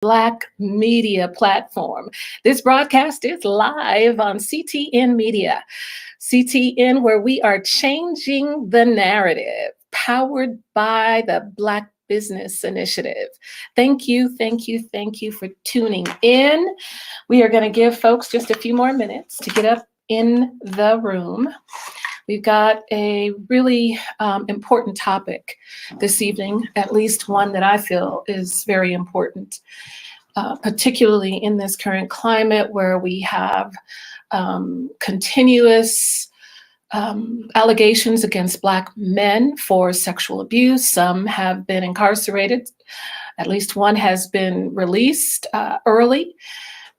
Black media platform. This broadcast is live on CTN Media. CTN, where we are changing the narrative, powered by the Black Business Initiative. Thank you for tuning in. We are going to give folks just a few more minutes to get up in the room. We've got a really important topic this evening, at least one that I feel is very important, particularly in this current climate where we have continuous allegations against Black men for sexual abuse. Some have been incarcerated. At least one has been released early.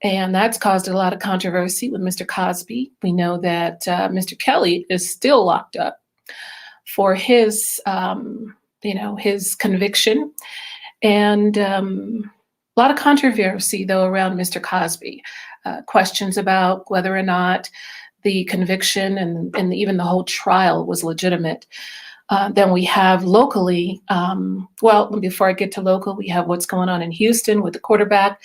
And that's caused a lot of controversy with Mr. Cosby. We know that Mr. Kelly is still locked up for his, his conviction. And a lot of controversy, though, around Mr. Cosby. Questions about whether or not the conviction and even the whole trial was legitimate. Then we have locally, before I get to local, we have what's going on in Houston with the quarterback.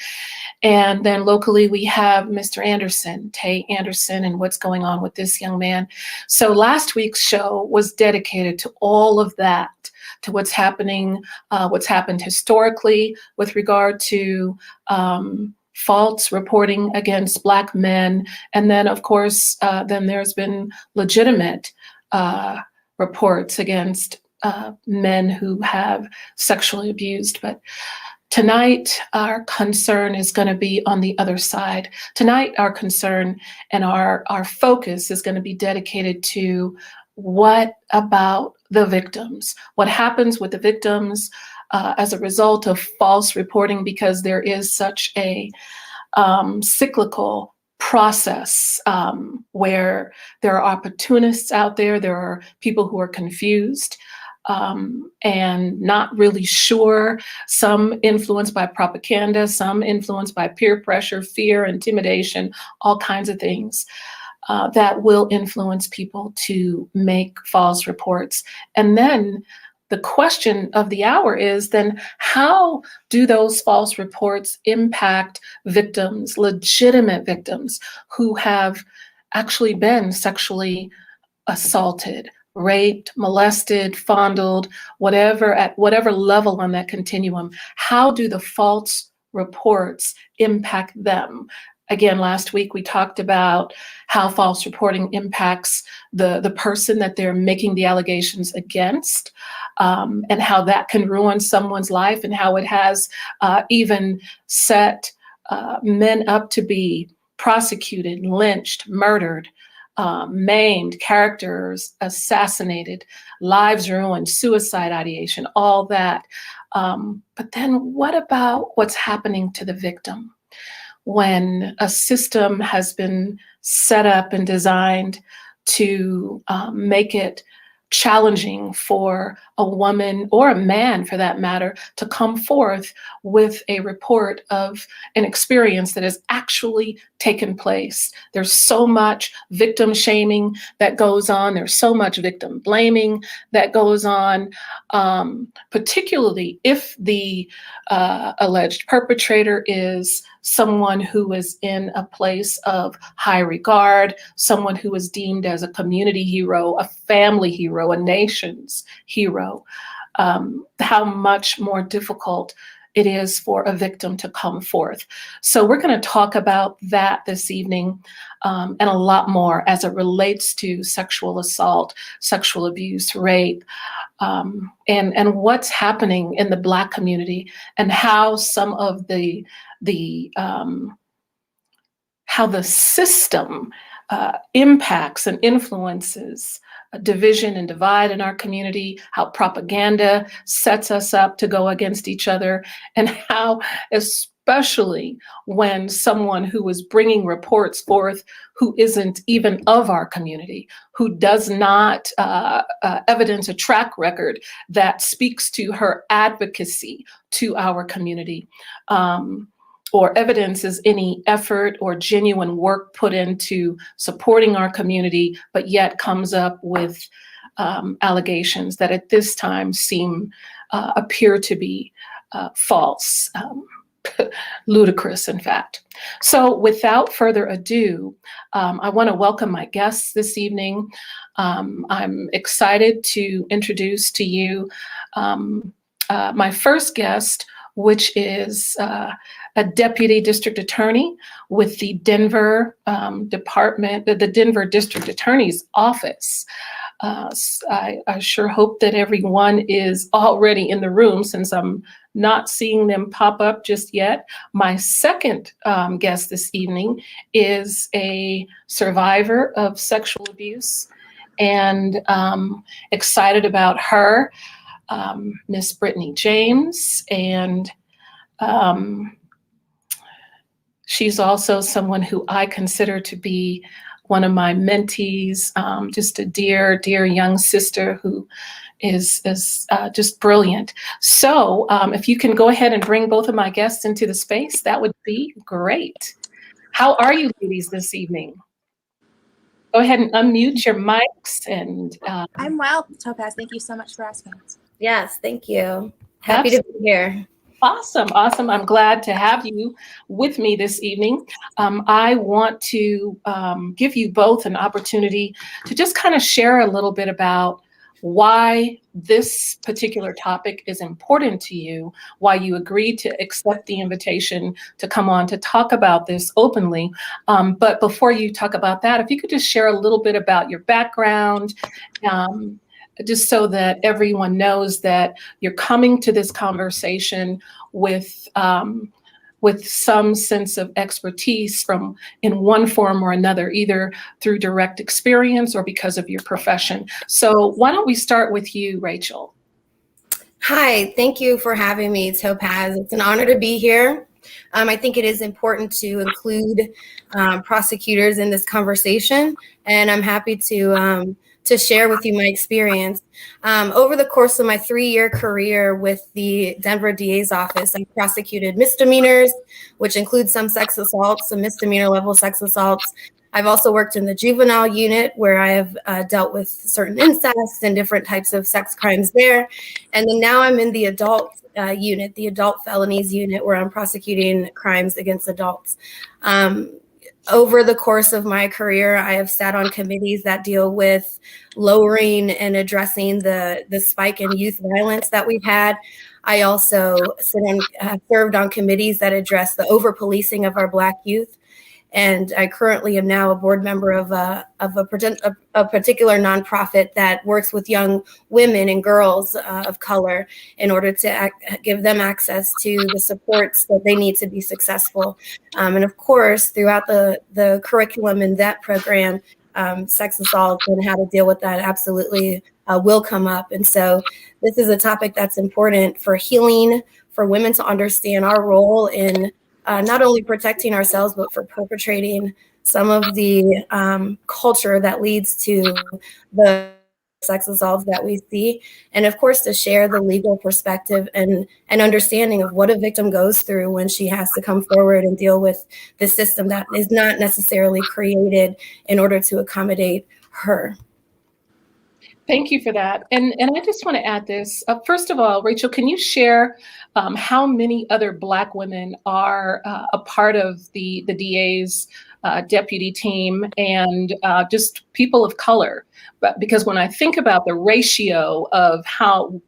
And then locally, we have Mr. Anderson, Tay Anderson, and what's going on with this young man. So last week's show was dedicated to all of that, to what's happening, what's happened historically with regard to false reporting against Black men. And then, of course, then there's been legitimate reports against men who have sexually abused. But tonight, our concern is going to be on the other side. Tonight, our concern and our focus is going to be dedicated to what about the victims? What happens with the victims as a result of false reporting, because there is such a cyclical process where there are opportunists out there, there are people who are confused and not really sure, some influenced by propaganda, some influenced by peer pressure, fear, intimidation, all kinds of things that will influence people to make false reports. And then the question of the hour is then, how do those false reports impact victims, legitimate victims who have actually been sexually assaulted, raped, molested, fondled, at whatever level on that continuum? How do the false reports impact them? Again, last week we talked about how false reporting impacts the person that they're making the allegations against, and how that can ruin someone's life, and how it has even set men up to be prosecuted, lynched, murdered, maimed, characters assassinated, lives ruined, suicide ideation, all that. But then what about what's happening to the victim? When a system has been set up and designed to make it challenging for a woman, or a man for that matter, to come forth with a report of an experience that has actually taken place. There's so much victim shaming that goes on. There's so much victim blaming that goes on, particularly if the alleged perpetrator is someone who is in a place of high regard, someone who is deemed as a community hero, a family hero, a nation's hero. How much more difficult it is for a victim to come forth. So we're going to talk about that this evening, and a lot more as it relates to sexual assault, sexual abuse, rape, and what's happening in the Black community, and how some of how the system impacts and influences division and divide in our community, how propaganda sets us up to go against each other, and how, especially when someone who is bringing reports forth who isn't even of our community, who does not evidence a track record that speaks to her advocacy to our community, or evidences any effort or genuine work put into supporting our community, but yet comes up with allegations that at this time appear to be false. ludicrous, in fact. So without further ado, I want to welcome my guests this evening. I'm excited to introduce to you my first guest, which is a deputy district attorney with the Denver the Denver District Attorney's Office. I sure hope that everyone is already in the room, since I'm not seeing them pop up just yet. My second guest this evening is a survivor of sexual abuse, and excited about her, Miss Brittany James. And she's also someone who I consider to be one of my mentees, just a dear, dear young sister who is just brilliant. So if you can go ahead and bring both of my guests into the space, that would be great. How are you ladies this evening? Go ahead and unmute your mics. And I'm well, Topazz. Thank you so much for asking us. Yes, thank you. Happy to be here. Awesome, awesome. I'm glad to have you with me this evening. I want to give you both an opportunity to just kind of share a little bit about why this particular topic is important to you, why you agreed to accept the invitation to come on to talk about this openly. But before you talk about that, if you could just share a little bit about your background, just so that everyone knows that you're coming to this conversation with some sense of expertise in one form or another, either through direct experience or because of your profession. So why don't we start with you, Rachel? Hi, thank you for having me, Topazz. It's an honor to be here. I think it is important to include prosecutors in this conversation, and I'm happy to share with you my experience. Over the course of my 3-year career with the Denver DA's office, I prosecuted misdemeanors, which include some sex assaults, some misdemeanor level sex assaults. I've also worked in the juvenile unit, where I have dealt with certain incest and different types of sex crimes there. And then now I'm in the adult unit, the adult felonies unit, where I'm prosecuting crimes against adults. Over the course of my career, I have sat on committees that deal with lowering and addressing the spike in youth violence that we've had. I also served on committees that address the over-policing of our Black youth. And I currently am now a board member of a particular nonprofit that works with young women and girls of color in order to give them access to the supports that they need to be successful. And of course, throughout the curriculum in that program, sex assault and how to deal with that absolutely will come up. And so this is a topic that's important for healing, for women to understand our role in not only protecting ourselves, but for perpetrating some of the culture that leads to the sex assaults that we see. And of course, to share the legal perspective and understanding of what a victim goes through when she has to come forward and deal with the system that is not necessarily created in order to accommodate her. Thank you for that. And I just want to add this. First of all, Rachel, can you share how many other Black women are a part of the DA's deputy team, and just people of color? But because when I think about the ratio of how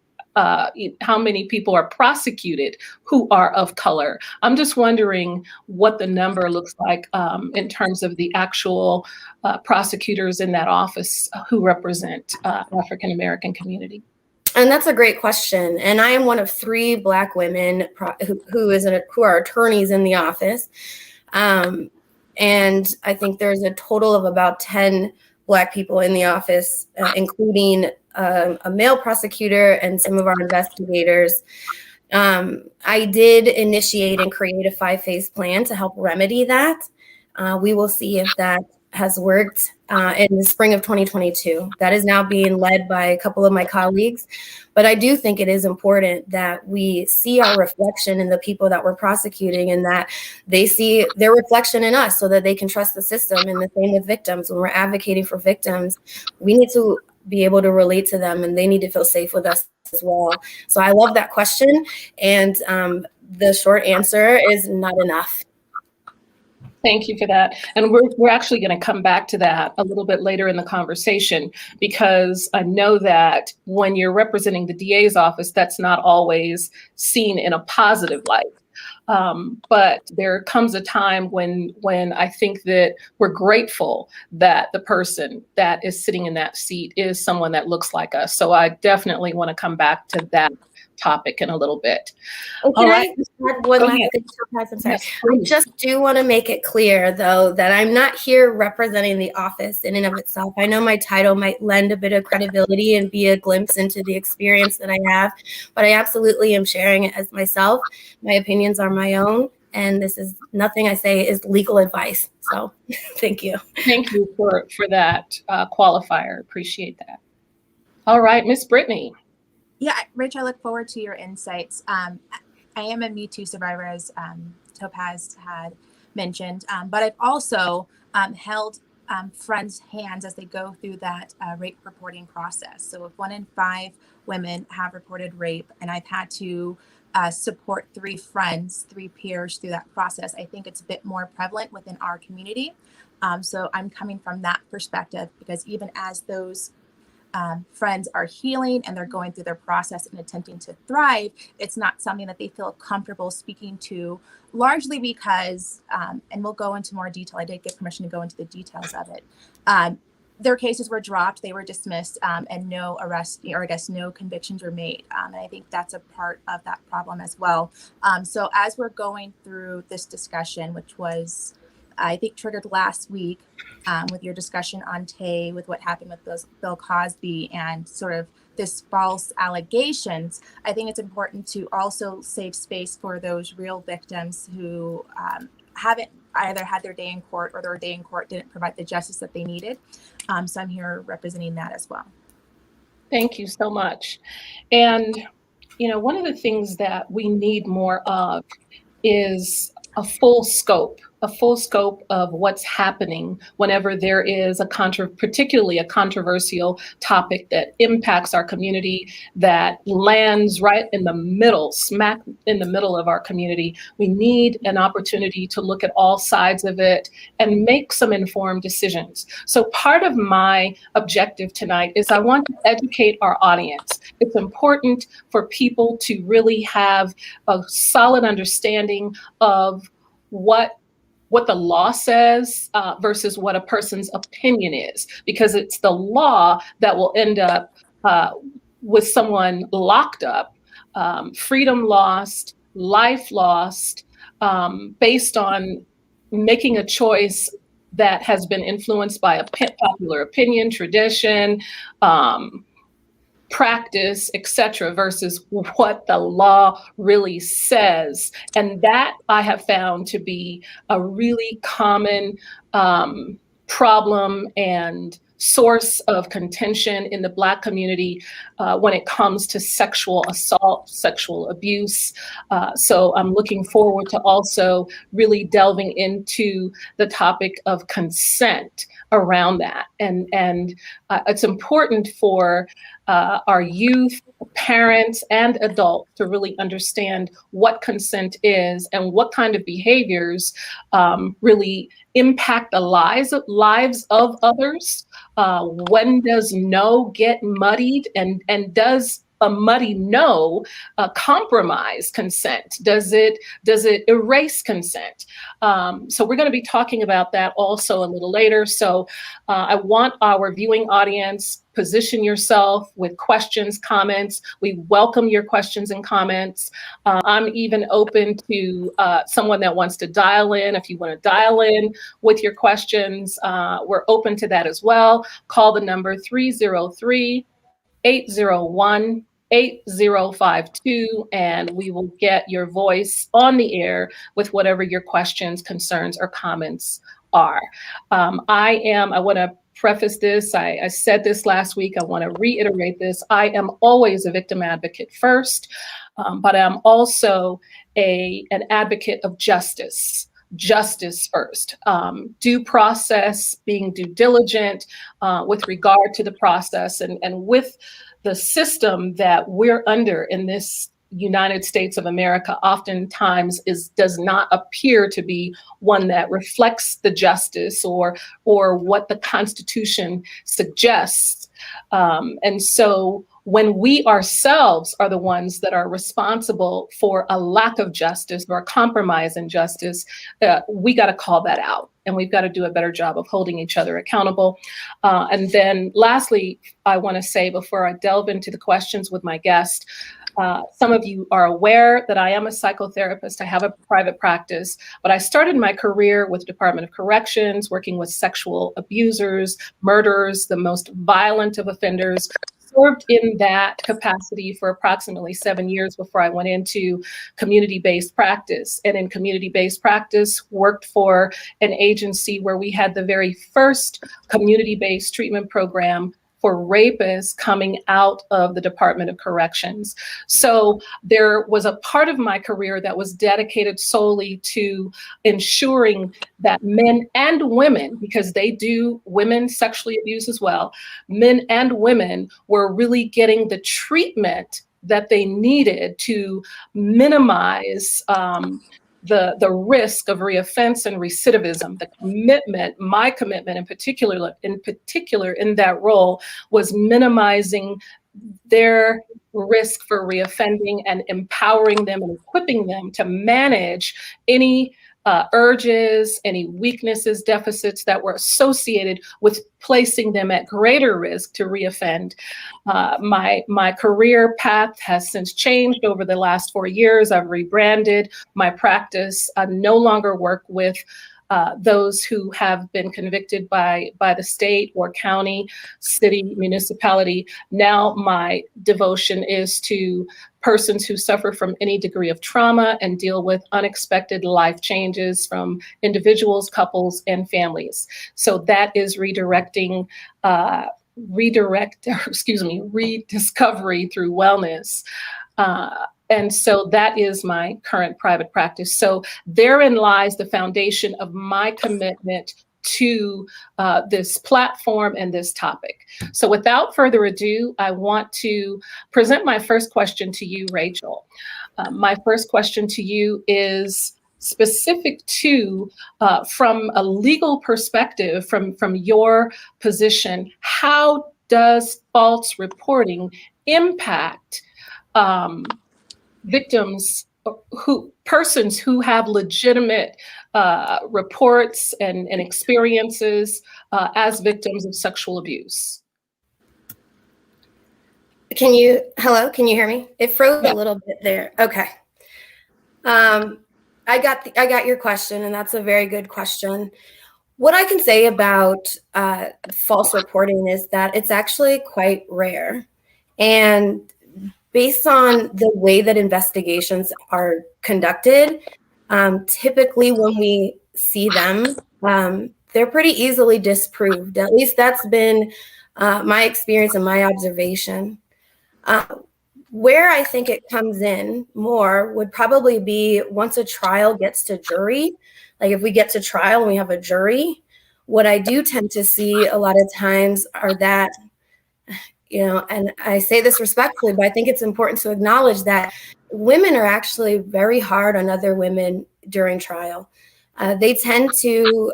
many people are prosecuted who are of color, I'm just wondering what the number looks like in terms of the actual prosecutors in that office who represent African American community. And that's a great question. And I am one of 3 Black women who are attorneys in the office. And I think there's a total of about 10 Black people in the office, including a male prosecutor and some of our investigators. I did initiate and create a 5-phase plan to help remedy that. We will see if that has worked in the spring of 2022. That is now being led by a couple of my colleagues. But I do think it is important that we see our reflection in the people that we're prosecuting, and that they see their reflection in us so that they can trust the system. And the same with victims. When we're advocating for victims, we need to be able to relate to them, and they need to feel safe with us as well. So I love that question. And the short answer is not enough. Thank you for that. And we're actually going to come back to that a little bit later in the conversation, because I know that when you're representing the DA's office, that's not always seen in a positive light. But there comes a time when I think that we're grateful that the person that is sitting in that seat is someone that looks like us. So I definitely want to come back to that topic in a little bit. And All can right. I just add one Go last ahead. thing, Topazz? I'm sorry. Yes, I please. just do want to make it clear, though, that I'm not here representing the office in and of itself. I know my title might lend a bit of credibility and be a glimpse into the experience that I have, but I absolutely am sharing it as myself. My opinions are my own, and this is nothing I say is legal advice. So thank you. Thank you for that qualifier. Appreciate that. All right, Miss Brittany. Yeah, Rich, I look forward to your insights. I am a Me Too survivor, as Topazz had mentioned, but I've also held friends' hands as they go through that rape reporting process. So if 1 in 5 women have reported rape, and I've had to support 3 friends, 3 peers through that process, I think it's a bit more prevalent within our community. So I'm coming from that perspective, because even as those friends are healing and they're going through their process and attempting to thrive, it's not something that they feel comfortable speaking to, largely because, and we'll go into more detail, I did get permission to go into the details of it. Their cases were dropped, they were dismissed, and no arrest, or I guess no convictions were made. And I think that's a part of that problem as well. So as we're going through this discussion, which was, I think, triggered last week, with your discussion on Tay, with what happened with Bill Cosby and sort of this false allegations, I think it's important to also save space for those real victims who haven't either had their day in court, or their day in court didn't provide the justice that they needed. So I'm here representing that as well. Thank you so much. And, one of the things that we need more of is a full scope of what's happening whenever there is particularly a controversial topic that impacts our community, that lands right in the middle, smack in the middle of our community. We need an opportunity to look at all sides of it and make some informed decisions. So part of my objective tonight is I want to educate our audience. It's important for people to really have a solid understanding of what the law says versus what a person's opinion is, because it's the law that will end up with someone locked up, freedom lost, life lost, based on making a choice that has been influenced by a popular opinion, tradition, practice, etc., versus what the law really says. And that I have found to be a really common problem and source of contention in the Black community when it comes to sexual assault, sexual abuse. So I'm looking forward to also really delving into the topic of consent around that. And it's important for our youth, parents, and adults to really understand what consent is and what kind of behaviors really impact the lives of others. When does no get muddied, and does a muddy no compromise consent? Does it erase consent? So we're going to be talking about that also a little later. So I want our viewing audience, position yourself with questions, comments. We welcome your questions and comments. I'm even open to someone that wants to dial in. If you want to dial in with your questions, we're open to that as well. Call the number 303-801-8052, and we will get your voice on the air with whatever your questions, concerns, or comments are. I want to preface this. I said this last week. I want to reiterate this. I am always a victim advocate first, but I'm also an advocate of justice. Justice first. Due process, being due diligent with regard to the process, and with the system that we're under in this United States of America oftentimes does not appear to be one that reflects the justice or what the Constitution suggests. And so when we ourselves are the ones that are responsible for a lack of justice or a compromise in justice, we got to call that out. And we've got to do a better job of holding each other accountable. And then lastly, I want to say before I delve into the questions with my guest, some of you are aware that I am a psychotherapist. I have a private practice, but I started my career with Department of Corrections, working with sexual abusers, murderers, the most violent of offenders. Served in that capacity for approximately 7 years before I went into community-based practice. And in community-based practice, worked for an agency where we had the very first community-based treatment program for rapists coming out of the Department of Corrections. So there was a part of my career that was dedicated solely to ensuring that men and women, because they do women sexually abuse as well, men and women were really getting the treatment that they needed to minimize the risk of reoffense and recidivism. The commitment, my commitment in particular in that role, was minimizing their risk for reoffending and empowering them and equipping them to manage any urges, any weaknesses, deficits that were associated with placing them at greater risk to reoffend. My career path has since changed over the last 4 years. I've rebranded my practice. I no longer work with those who have been convicted by the state or county, city, municipality. Now my devotion is to persons who suffer from any degree of trauma and deal with unexpected life changes from individuals, couples, and families. So that is rediscovery through wellness. And so that is my current private practice. So therein lies the foundation of my commitment to this platform and this topic. So without further ado, I want to present my first question to you, Rachel. My first question to you is specific to, from a legal perspective, from your position, how does false reporting impact victims, persons who have legitimate reports and experiences as victims of sexual abuse? Hello, can you hear me? It froze Yeah. a little bit there. Okay. I got your question, and that's a very good question. What I can say about false reporting is that it's actually quite rare. And based on the way that investigations are conducted, typically when we see them, they're pretty easily disproved. At least that's been my experience and my observation. Where I think it comes in more would probably be once a trial gets to jury. Like if we get to trial and we have a jury, what I do tend to see a lot of times are that, and I say this respectfully, but I think it's important to acknowledge that women are actually very hard on other women during trial. They tend to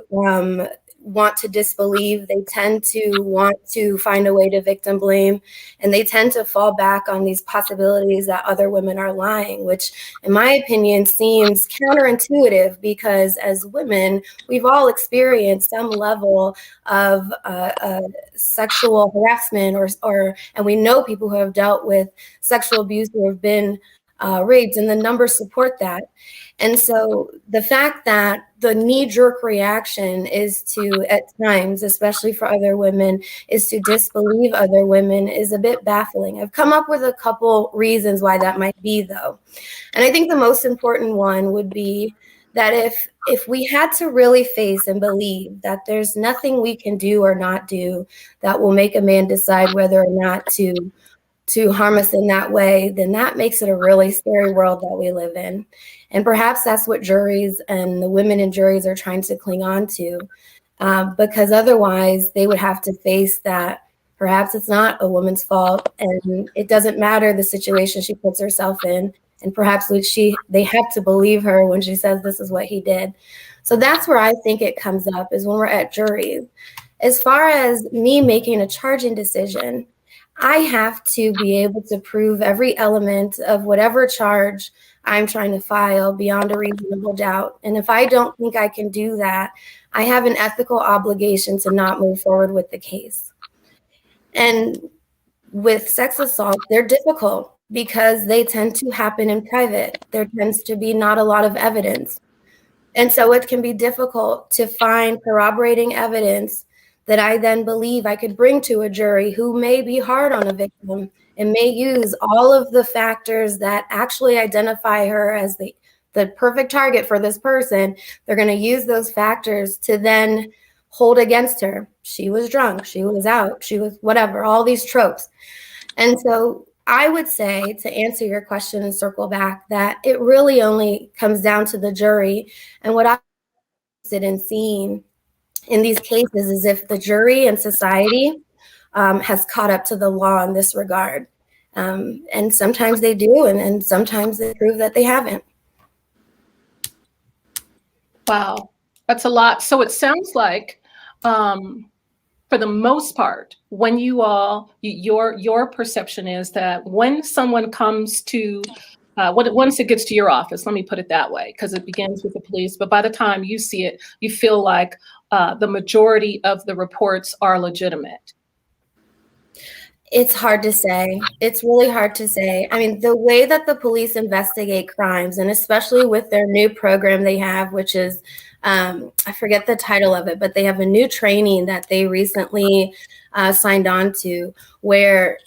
want to disbelieve. They tend to want to find a way to victim blame, and they tend to fall back on these possibilities that other women are lying, which in my opinion seems counterintuitive, because as women, we've all experienced some level of sexual harassment and we know people who have dealt with sexual abuse who have been raped, and the numbers support that. And so the fact that the knee-jerk reaction is to, at times, especially for other women, is to disbelieve other women is a bit baffling. I've come up with a couple reasons why that might be, though. And I think the most important one would be that if we had to really face and believe that there's nothing we can do or not do that will make a man decide whether or not to harm us in that way, then that makes it a really scary world that we live in. And perhaps that's what juries and the women in juries are trying to cling on to, because otherwise they would have to face that perhaps it's not a woman's fault and it doesn't matter the situation she puts herself in. And perhaps they have to believe her when she says this is what he did. So that's where I think it comes up, is when we're at juries. As far as me making a charging decision, I have to be able to prove every element of whatever charge I'm trying to file beyond a reasonable doubt. And if I don't think I can do that, I have an ethical obligation to not move forward with the case. And with sex assault, they're difficult because they tend to happen in private. There tends to be not a lot of evidence. And so it can be difficult to find corroborating evidence that I then believe I could bring to a jury who may be hard on a victim and may use all of the factors that actually identify her as the perfect target for this person. They're going to use those factors to then hold against her. She was drunk, she was out, she was whatever, all these tropes. And so I would say, to answer your question and circle back, that it really only comes down to the jury. And what I'm interested in seeing in these cases is if the jury and society has caught up to the law in this regard. And sometimes they do, and sometimes they prove that they haven't. Wow, that's a lot. So it sounds like, for the most part, when your perception is that when someone comes to, once it gets to your office, let me put it that way, because it begins with the police, but by the time you see it, you feel like the majority of the reports are legitimate. It's hard to say. It's really hard to say. I mean, the way that the police investigate crimes, and especially with their new program they have, which is, I forget the title of it, but they have a new training that they recently signed on to, where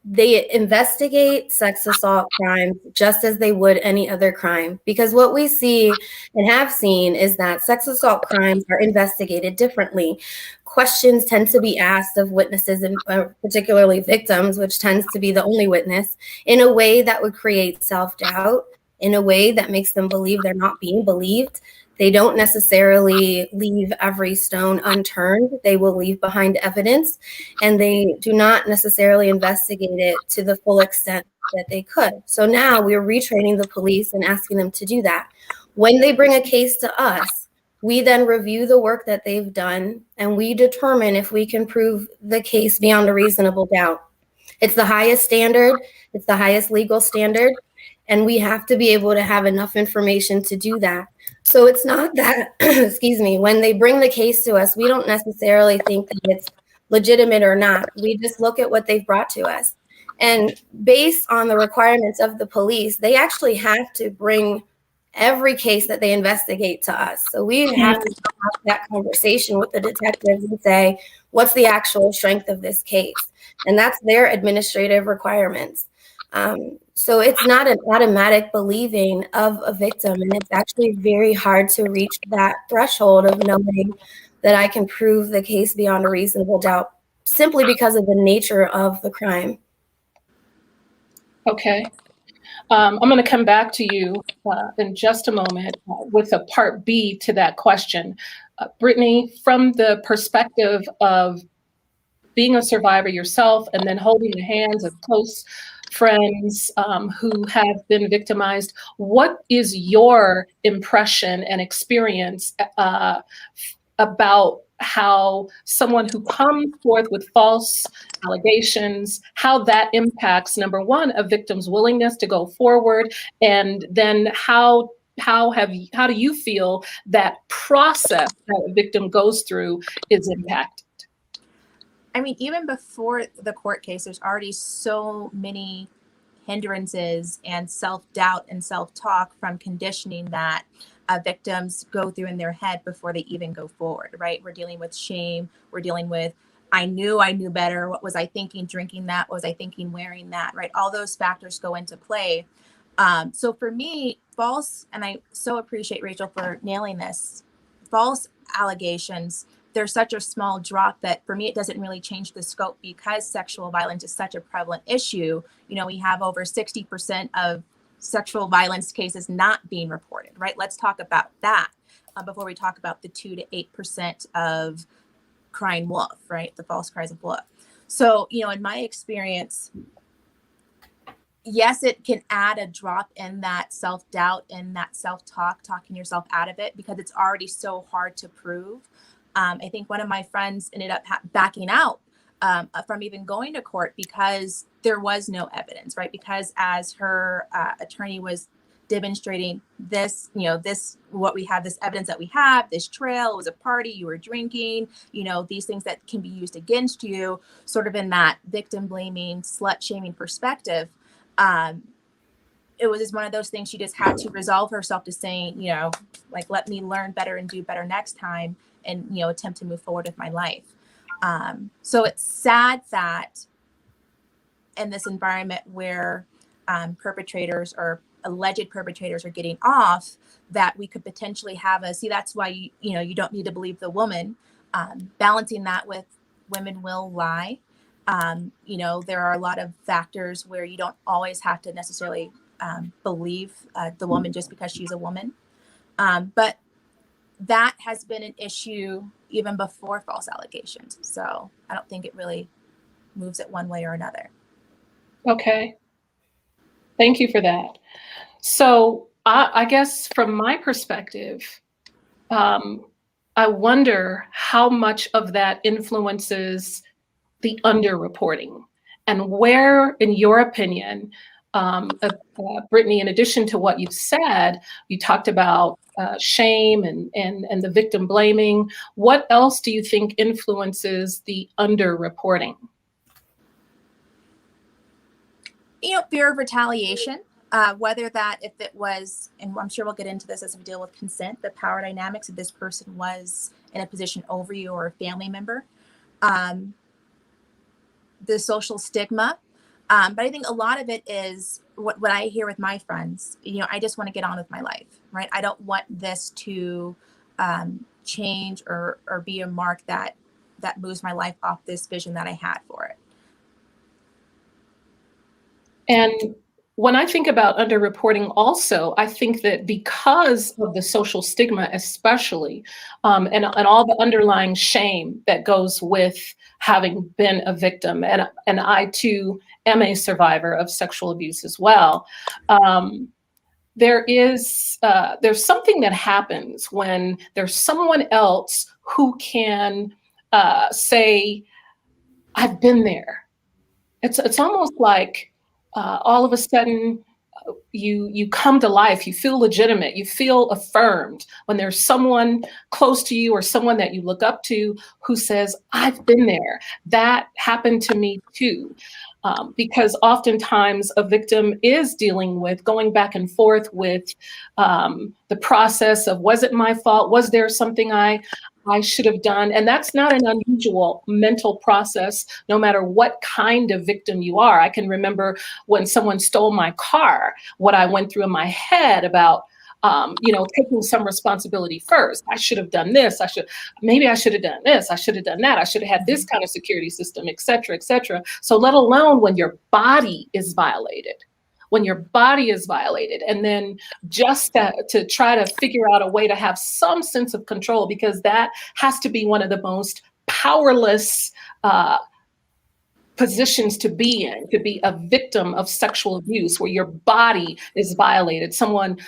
they investigate sex assault crimes just as they would any other crime. Because what we see and have seen is that sex assault crimes are investigated differently. Questions tend to be asked of witnesses, and particularly victims, which tends to be the only witness, in a way that would create self-doubt, in a way that makes them believe they're not being believed. They don't necessarily leave every stone unturned. They will leave behind evidence, and they do not necessarily investigate it to the full extent that they could. So now we're retraining the police and asking them to do that. When they bring a case to us, we then review the work that they've done, and we determine if we can prove the case beyond a reasonable doubt. It's the highest standard. It's the highest legal standard. And we have to be able to have enough information to do that. So it's not that, excuse me, when they bring the case to us, we don't necessarily think that it's legitimate or not. We just look at what they've brought to us. And based on the requirements of the police, they actually have to bring every case that they investigate to us. So we have to have that conversation with the detectives and say, what's the actual strength of this case? And that's their administrative requirements. So it's not an automatic believing of a victim, and it's actually very hard to reach that threshold of knowing that I can prove the case beyond a reasonable doubt simply because of the nature of the crime. Okay. I'm going to come back to you in just a moment with a part B to that question. Brittany, from the perspective of being a survivor yourself and then holding the hands of close friends who have been victimized, what is your impression and experience about how someone who comes forth with false allegations, how that impacts, number one, a victim's willingness to go forward, and then how do you feel that process that a victim goes through is impacted? I mean, even before the court case, there's already so many hindrances and self-doubt and self-talk from conditioning that victims go through in their head before they even go forward, right? We're dealing with shame. We're dealing with, I knew better. What was I thinking drinking that? What was I thinking wearing that, right? All those factors go into play. So for me, false, and I so appreciate Rachel for nailing this, false allegations, there's such a small drop that for me, it doesn't really change the scope because sexual violence is such a prevalent issue. You know, we have over 60% of sexual violence cases not being reported, right? Let's talk about that before we talk about the 2 to 8% of crying wolf, right? The false cries of wolf. So, you know, in my experience, yes, it can add a drop in that self-doubt and that self-talk, talking yourself out of it, because it's already so hard to prove. I think one of my friends ended up backing out from even going to court because there was no evidence, right? Because as her attorney was demonstrating this, what we have, this evidence that we have, this trail, it was a party, you were drinking, these things that can be used against you, sort of in that victim blaming, slut shaming perspective. It was just one of those things she just had to resolve herself to saying, like, let me learn better and do better next time, and, attempt to move forward with my life. So it's sad that in this environment where perpetrators or alleged perpetrators are getting off, that we could potentially have that's why, you don't need to believe the woman, balancing that with women will lie. There are a lot of factors where you don't always have to necessarily believe the woman just because she's a woman. But that has been an issue even before false allegations. So I don't think it really moves it one way or another. Okay. Thank you for that. So I guess from my perspective, I wonder how much of that influences the underreporting, and where, in your opinion, Brittany, in addition to what you've said, you talked about shame and the victim blaming. What else do you think influences the underreporting? Fear of retaliation, whether that, if it was, and I'm sure we'll get into this as we deal with consent, the power dynamics, if this person was in a position over you or a family member, the social stigma. But I think a lot of it is what I hear with my friends. I just want to get on with my life, right? I don't want this to change or be a mark that moves my life off this vision that I had for it. And when I think about underreporting also, I think that because of the social stigma, especially, and all the underlying shame that goes with having been a victim, and I too am a survivor of sexual abuse as well, there's something that happens when there's someone else who can say, I've been there. It's almost like all of a sudden you come to life, you feel legitimate, you feel affirmed when there's someone close to you or someone that you look up to who says, I've been there. That happened to me too. Because oftentimes a victim is dealing with going back and forth with the process of, was it my fault? Was there something I should have done? And that's not an unusual mental process, no matter what kind of victim you are. I can remember when someone stole my car, what I went through in my head about taking some responsibility first. I should have done this. Maybe I should have done this. I should have done that. I should have had this kind of security system, et cetera, et cetera. So let alone when your body is violated. When your body is violated, and then just to try to figure out a way to have some sense of control, because that has to be one of the most powerless positions to be in, to be a victim of sexual abuse, where your body is violated. Someone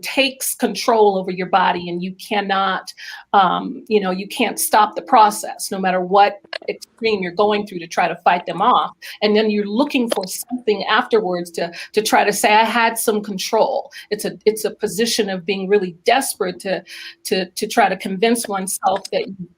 takes control over your body, and you cannot, you can't stop the process, no matter what extreme you're going through to try to fight them off. And then you're looking for something afterwards to try to say, I had some control. It's a position of being really desperate to try to convince oneself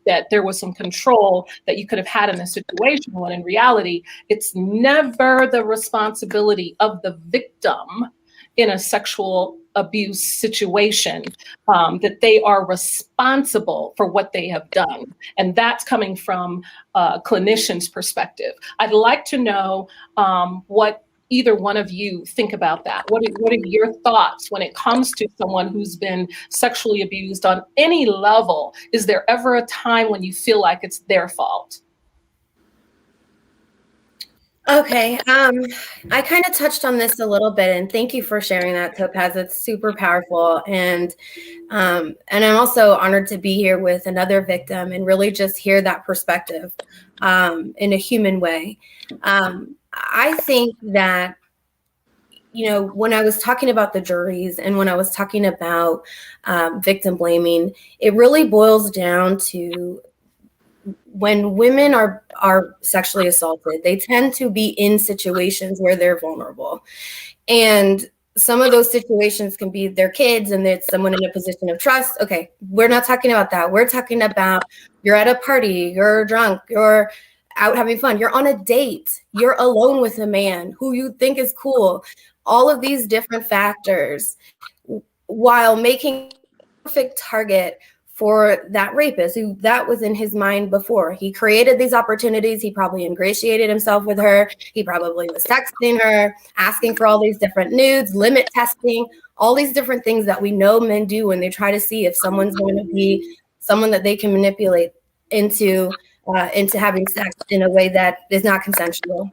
that there was some control that you could have had in a situation, when in reality, it's never the responsibility of the victim in a sexual abuse situation, that they are responsible for what they have done. And that's coming from a clinician's perspective. I'd like to know what either one of you think about that. What are your thoughts when it comes to someone who's been sexually abused on any level? Is there ever a time when you feel like it's their fault? Okay, I kind of touched on this a little bit, and thank you for sharing that, Topazz. It's super powerful, and I'm also honored to be here with another victim and really just hear that perspective in a human way. I think that, when I was talking about the juries and when I was talking about victim blaming, it really boils down to when women are sexually assaulted, they tend to be in situations where they're vulnerable. And some of those situations can be their kids and it's someone in a position of trust. Okay, we're not talking about that. We're talking about you're at a party, you're drunk, you're out having fun, you're on a date, you're alone with a man who you think is cool. All of these different factors, while making a perfect target for that rapist who that was in his mind before. He created these opportunities. He probably ingratiated himself with her. He probably was texting her, asking for all these different nudes, limit testing, all these different things that we know men do when they try to see if someone's going to be someone that they can manipulate into having sex in a way that is not consensual.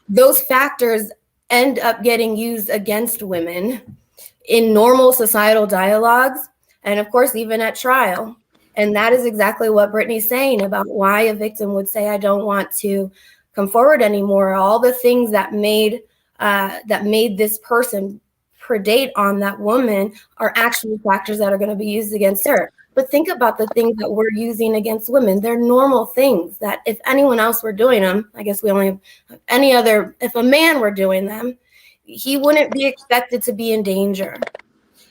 Those factors end up getting used against women in normal societal dialogues, and of course, even at trial. And that is exactly what Brittany's saying about why a victim would say, I don't want to come forward anymore. All the things that made this person predate on that woman are actually factors that are going to be used against her. But think about the things that we're using against women. They're normal things that if anyone else were doing them, I guess we only have any other, if a man were doing them, he wouldn't be expected to be in danger.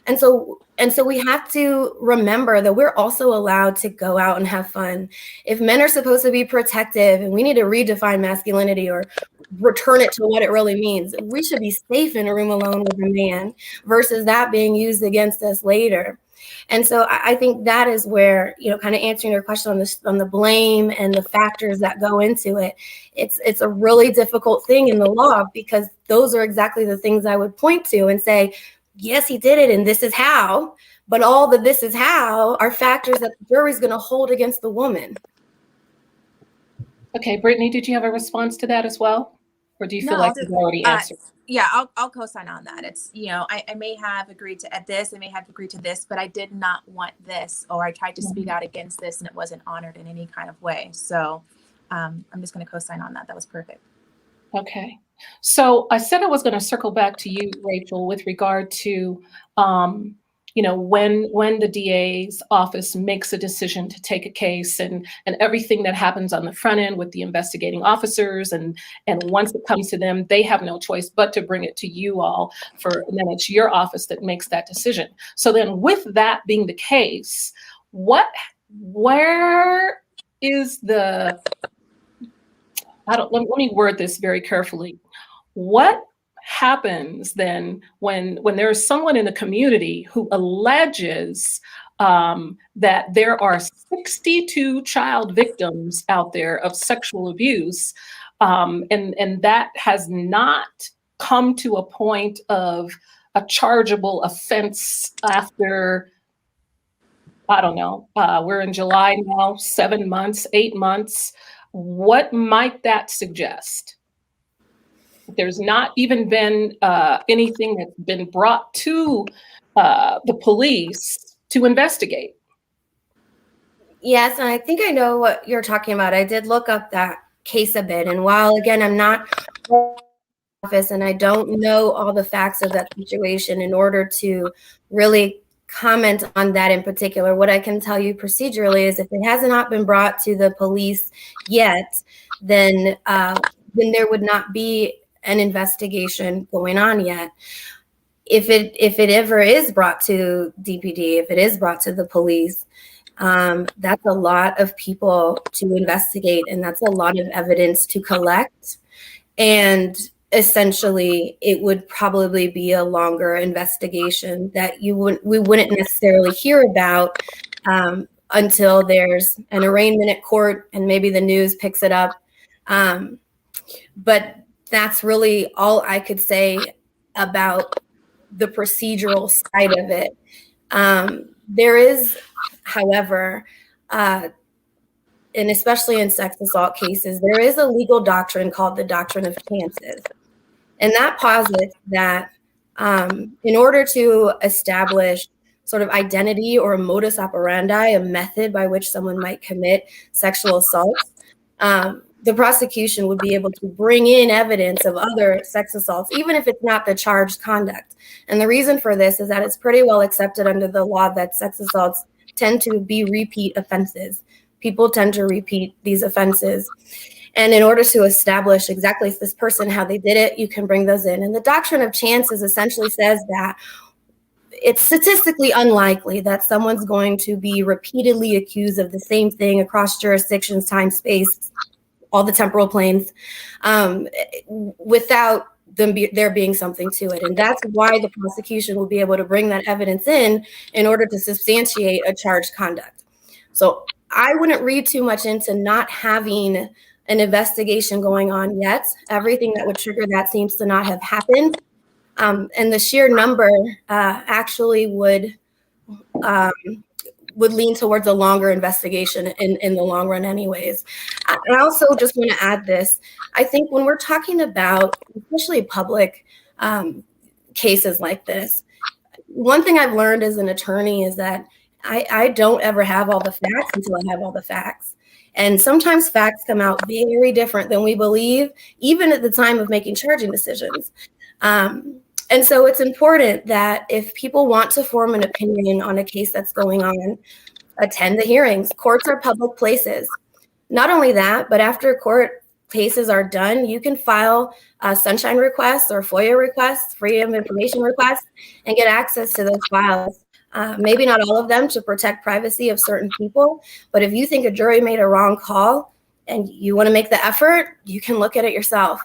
And so we have to remember that we're also allowed to go out and have fun. If men are supposed to be protective and we need to redefine masculinity or return it to what it really means, we should be safe in a room alone with a man versus that being used against us later. And so I think that is where, kind of answering your question on the blame and the factors that go into it, it's a really difficult thing in the law because those are exactly the things I would point to and say, yes, he did it and this is how, but all the this is how are factors that the jury's going to hold against the woman. Okay, Brittany, did you have a response to that as well? Or do you feel like you've already answered? Yeah, I'll co-sign on that. It's, I may have agreed to this, I may have agreed to this, but I did not want this, or I tried to speak out against this and it wasn't honored in any kind of way. So I'm just going to co-sign on that. That was perfect. Okay. So I said I was going to circle back to you, Rachel, with regard to, when the DA's office makes a decision to take a case and everything that happens on the front end with the investigating officers. And once it comes to them, they have no choice but to bring it to you all and then it's your office that makes that decision. So then with that being the case, where is the, let me word this very carefully. What happens then when there's someone in the community who alleges that there are 62 child victims out there of sexual abuse, and that has not come to a point of a chargeable offense after, I don't know, we're in July now, 7 months, 8 months. What might that suggest? There's not even been anything that's been brought to the police to investigate. Yes, and I think I know what you're talking about. I did look up that case a bit, and while again I'm not office and I don't know all the facts of that situation in order to really comment on that in particular, what I can tell you procedurally is if it has not been brought to the police yet, then there would not be an investigation going on yet. If it ever is brought to DPD, if it is brought to the police, that's a lot of people to investigate, and that's a lot of evidence to collect. And essentially, it would probably be a longer investigation that we wouldn't necessarily hear about until there's an arraignment at court and maybe the news picks it up. But that's really all I could say about the procedural side of it. There is, however, and especially in sex assault cases, there is a legal doctrine called the doctrine of chances. And that posits that in order to establish sort of identity or a modus operandi, a method by which someone might commit sexual assault, the prosecution would be able to bring in evidence of other sex assaults, even if it's not the charged conduct. And the reason for this is that it's pretty well accepted under the law that sex assaults tend to be repeat offenses. People tend to repeat these offenses. And in order to establish exactly this person, how they did it, you can bring those in. And the doctrine of chances essentially says that it's statistically unlikely that someone's going to be repeatedly accused of the same thing across jurisdictions, time, space, all the temporal planes, without there being something to it. And that's why the prosecution will be able to bring that evidence in order to substantiate a charged conduct. So I wouldn't read too much into not having an investigation going on yet. Everything that would trigger that seems to not have happened. And the sheer number actually would lean towards a longer investigation in the long run anyways. And I also just want to add this. I think when we're talking about, especially public cases like this, one thing I've learned as an attorney is that I don't ever have all the facts until I have all the facts. And sometimes facts come out very different than we believe, even at the time of making charging decisions. And so it's important that if people want to form an opinion on a case that's going on, attend the hearings. Courts are public places. Not only that, but after court cases are done, you can file sunshine requests or FOIA requests, freedom of information requests, and get access to those files. Maybe not all of them to protect privacy of certain people, but if you think a jury made a wrong call and you want to make the effort, you can look at it yourself.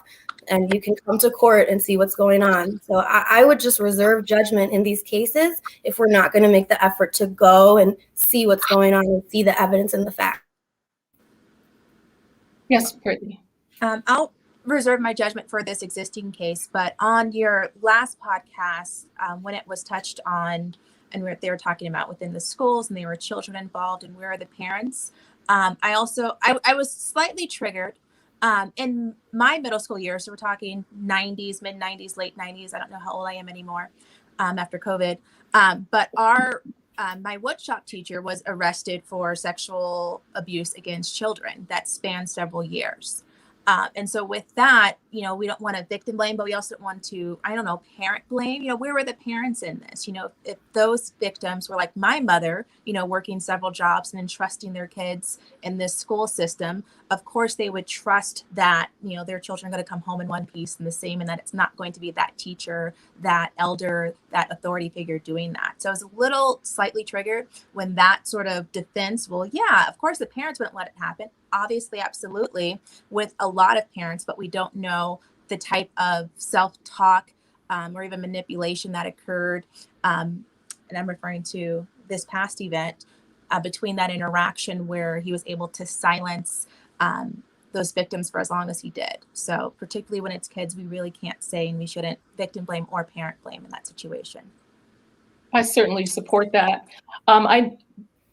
And you can come to court and see what's going on. So I would just reserve judgment in these cases if we're not going to make the effort to go and see what's going on and see the evidence and the facts. Yes, Brittany. I'll reserve my judgment for this existing case, but on your last podcast, when it was touched on, and they were talking about within the schools and there were children involved and where are the parents, I was slightly triggered. In my middle school years, so we're talking 90s, mid 90s, late 90s. I don't know how old I am anymore after COVID. But my woodshop teacher was arrested for sexual abuse against children that spanned several years. And so with that, we don't want to victim blame, but we also don't want to, parent blame. Where were the parents in this? If those victims were like my mother, working several jobs and entrusting their kids in this school system, of course they would trust that, their children are going to come home in one piece and the same, and that it's not going to be that teacher, that elder, that authority figure doing that. So I was a little slightly triggered when that sort of defense, well, yeah, of course the parents wouldn't let it happen. Obviously, absolutely, with a lot of parents, but we don't know the type of self-talk or even manipulation that occurred. And I'm referring to this past event between that interaction where he was able to silence those victims for as long as he did. So particularly when it's kids, we really can't say, and we shouldn't victim blame or parent blame in that situation. I certainly support that.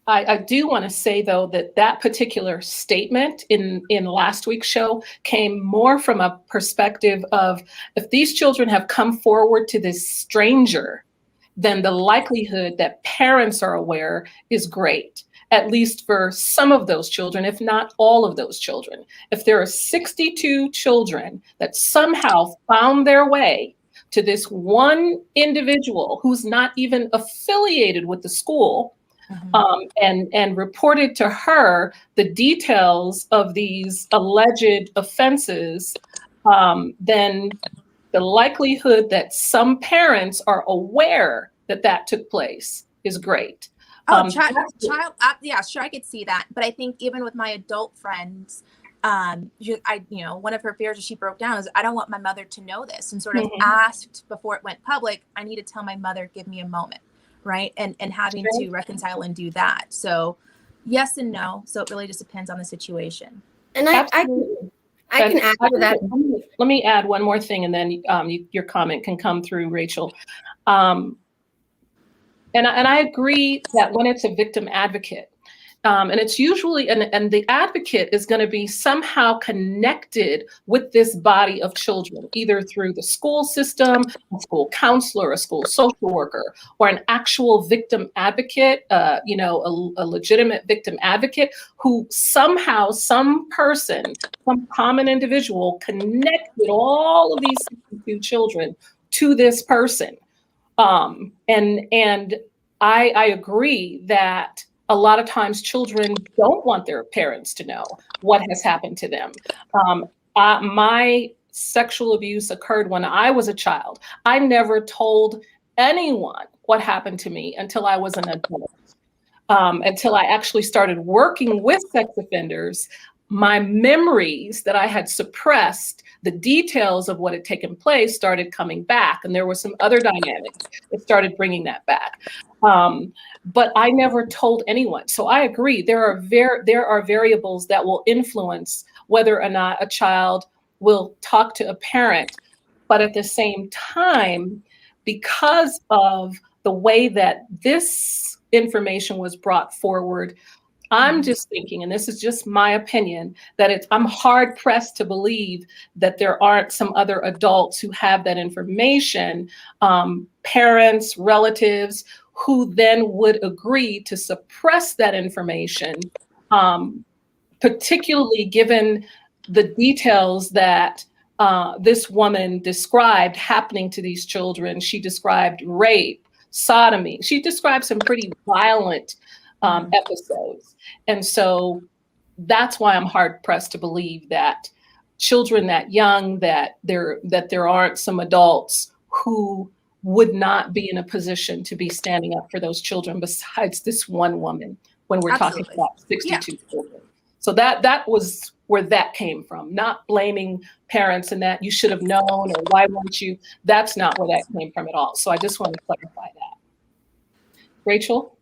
I do want to say, though, that particular statement in last week's show came more from a perspective of, if these children have come forward to this stranger, then the likelihood that parents are aware is great, at least for some of those children, if not all of those children. If there are 62 children that somehow found their way to this one individual who's not even affiliated with the school, and reported to her the details of these alleged offenses, then the likelihood that some parents are aware that took place is great. Yeah, sure, I could see that. But I think even with my adult friends, one of her fears as she broke down is, I don't want my mother to know this, and sort of asked before it went public, I need to tell my mother, give me a moment. Right. And having to reconcile and do that. So yes and no. So it really just depends on the situation. And I can add to that. Let me add one more thing, and then your comment can come through, Rachel. And I agree that when it's a victim advocate, And it's usually, and the advocate is going to be somehow connected with this body of children, either through the school system, a school counselor, a school social worker, or an actual victim advocate, a legitimate victim advocate who somehow, some person, some common individual connected all of these 62 children to this person. And I agree that a lot of times children don't want their parents to know what has happened to them. My sexual abuse occurred when I was a child. I never told anyone what happened to me until I was an adult. Until I actually started working with sex offenders, my memories that I had suppressed, the details of what had taken place started coming back. And there were some other dynamics that started bringing that back. But I never told anyone. So I agree, there are variables that will influence whether or not a child will talk to a parent. But at the same time, because of the way that this information was brought forward, I'm just thinking, and this is just my opinion, that I'm hard pressed to believe that there aren't some other adults who have that information, parents, relatives, who then would agree to suppress that information, particularly given the details that this woman described happening to these children. She described rape, sodomy. She described some pretty violent episodes. And so that's why I'm hard pressed to believe that children that young, that there aren't some adults who would not be in a position to be standing up for those children besides this one woman when we're Absolutely. talking about 62 children. So that was where that came from, not blaming parents and that you should have known or why weren't you. That's not where that came from at all. So I just want to clarify that. Rachel?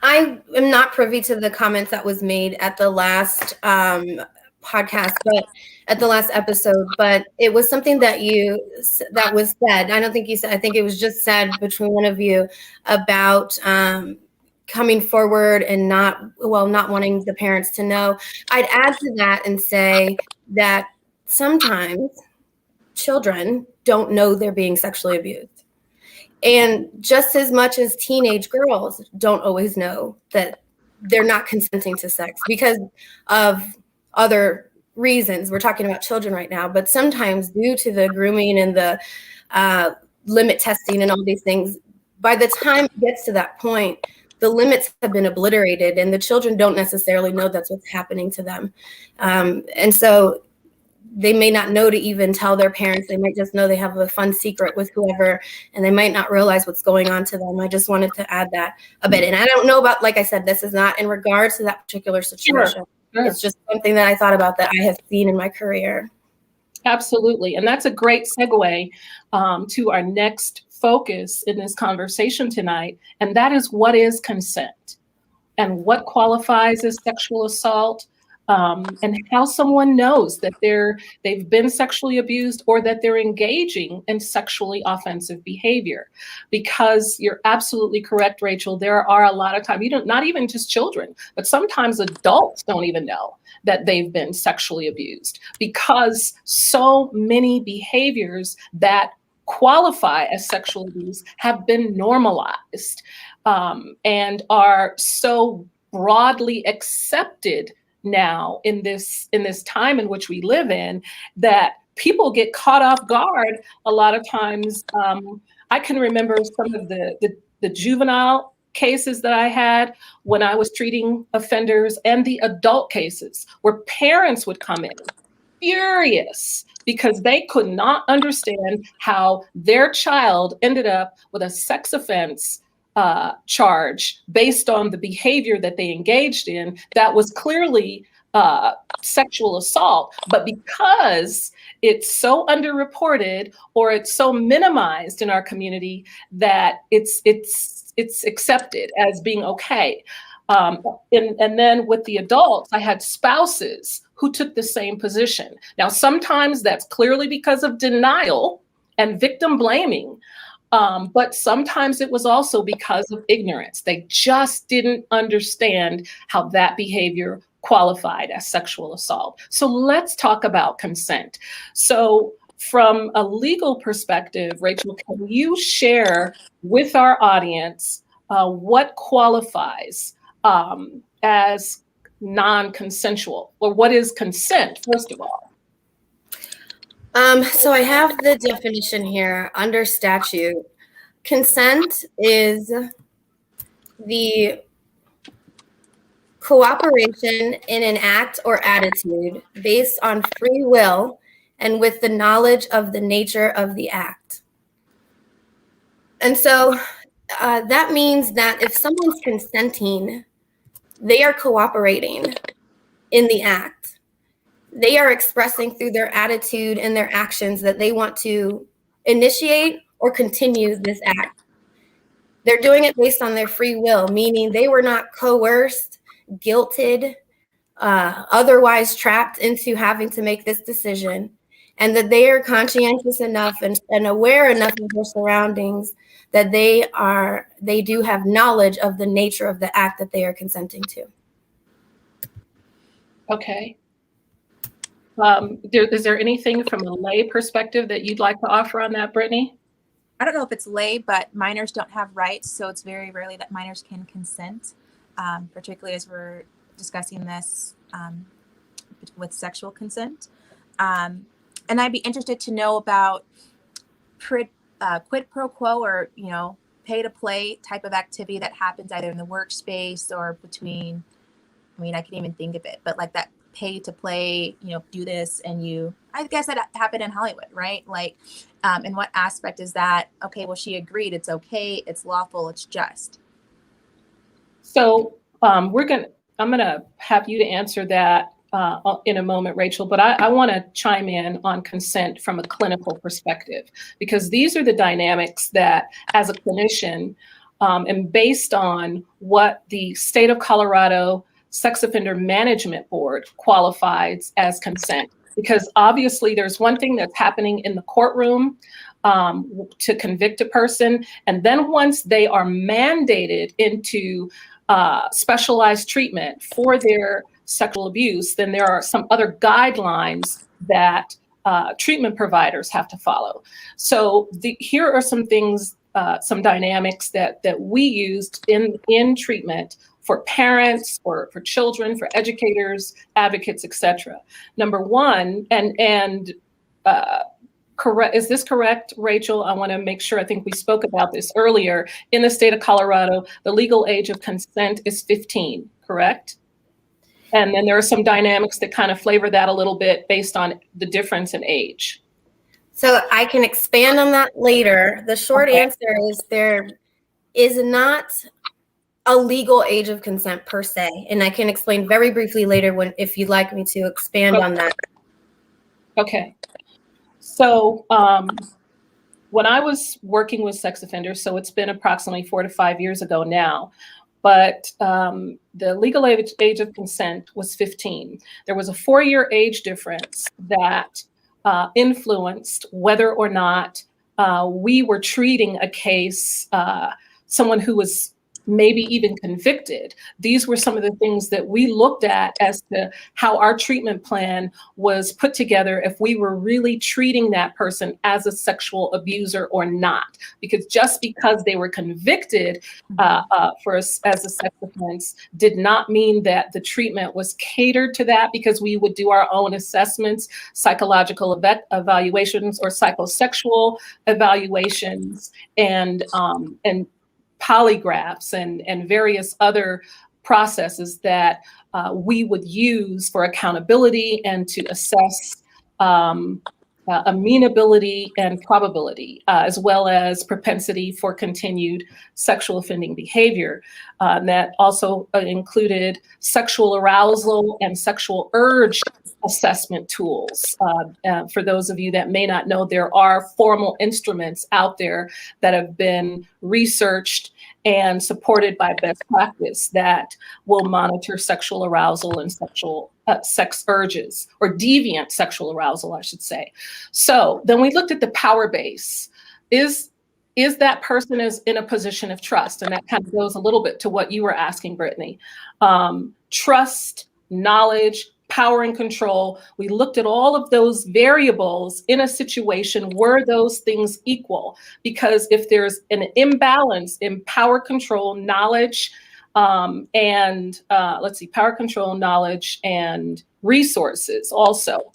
I am not privy to the comments that was made at the last podcast, but at the last episode, but it was something that was said. I don't think you said, I think it was just said between one of you about coming forward and not wanting the parents to know. I'd add to that and say that sometimes children don't know they're being sexually abused. And just as much as teenage girls don't always know that they're not consenting to sex because of other reasons. We're talking about children right now, but sometimes due to the grooming and the limit testing and all these things, by the time it gets to that point, the limits have been obliterated and the children don't necessarily know that's what's happening to them. And so they may not know to even tell their parents. They might just know they have a fun secret with whoever, and they might not realize what's going on to them. I just wanted to add that a bit. And I don't know about, like I said, this is not in regards to that particular situation. Sure. It's just something that I thought about that I have seen in my career. Absolutely. And that's a great segue to our next focus in this conversation tonight. And that is, what is consent and what qualifies as sexual assault? And how someone knows that they've been sexually abused or that they're engaging in sexually offensive behavior. Because you're absolutely correct, Rachel, there are a lot of times, not even just children, but sometimes adults don't even know that they've been sexually abused because so many behaviors that qualify as sexual abuse have been normalized and are so broadly accepted now in this time in which we live in, that people get caught off guard a lot of times. I can remember some of the juvenile cases that I had when I was treating offenders, and the adult cases where parents would come in furious because they could not understand how their child ended up with a sex offense charge based on the behavior that they engaged in that was clearly sexual assault, but because it's so underreported or it's so minimized in our community that it's accepted as being okay. And then with the adults, I had spouses who took the same position. Now, sometimes that's clearly because of denial and victim blaming. But sometimes it was also because of ignorance. They just didn't understand how that behavior qualified as sexual assault. So let's talk about consent. So from a legal perspective, Rachel, can you share with our audience what qualifies as non-consensual, or what is consent, first of all? So I have the definition here under statute. Consent is the cooperation in an act or attitude based on free will and with the knowledge of the nature of the act. And so that means that if someone's consenting, they are cooperating in the act. They are expressing through their attitude and their actions that they want to initiate or continue this act. They're doing it based on their free will, meaning they were not coerced, guilted, otherwise trapped into having to make this decision, and that they are conscientious enough and aware enough of their surroundings that they do have knowledge of the nature of the act that they are consenting to. Okay. Is there anything from a lay perspective that you'd like to offer on that, Brittany? I don't know if it's lay, but minors don't have rights, so it's very rarely that minors can consent, particularly as we're discussing this with sexual consent. And I'd be interested to know about quid pro quo, or pay to play type of activity that happens either in the workspace or between. I mean, I can't even think of it, but like that pay to play, do this and I guess that happened in Hollywood, right? Like, in what aspect is that? Okay, well, she agreed. It's okay. It's lawful. It's just. So I'm gonna have you to answer that in a moment, Rachel, but I want to chime in on consent from a clinical perspective, because these are the dynamics that, as a clinician, and based on what the state of Colorado Sex Offender Management Board qualifies as consent. Because obviously there's one thing that's happening in the courtroom to convict a person, and then once they are mandated into specialized treatment for their sexual abuse, then there are some other guidelines that treatment providers have to follow. So here are some things, some dynamics that we used in treatment for parents, for children, for educators, advocates, etc. Number one, and correct, is this correct, Rachel? I want to make sure, I think we spoke about this earlier. In the state of Colorado, the legal age of consent is 15, correct? And then there are some dynamics that kind of flavor that a little bit based on the difference in age. So I can expand on that later. The short answer is there is not a legal age of consent per se, and I can explain very briefly later if you'd like me to expand on that. Okay. So when I was working with sex offenders, so it's been approximately 4 to 5 years ago now, but the legal age of consent was 15. There was a 4-year age difference that influenced whether or not we were treating a case, someone who was maybe even convicted. These were some of the things that we looked at as to how our treatment plan was put together, if we were really treating that person as a sexual abuser or not. Because just because they were convicted as a sex offense did not mean that the treatment was catered to that, because we would do our own assessments, psychological evaluations or psychosexual evaluations, and polygraphs and various other processes that we would use for accountability and to assess amenability and probability, as well as propensity for continued sexual offending behavior. That also included sexual arousal and sexual urge assessment tools. For those of you that may not know, there are formal instruments out there that have been researched and supported by best practice that will monitor sexual arousal and sex urges, or deviant sexual arousal, I should say. So then we looked at the power base. Is is that person is in a position of trust? And that kind of goes a little bit to what you were asking, Brittany. Trust, knowledge, power and control. We looked at all of those variables in a situation. Were those things equal? Because if there's an imbalance in power, control, knowledge, power, control, knowledge, and resources also,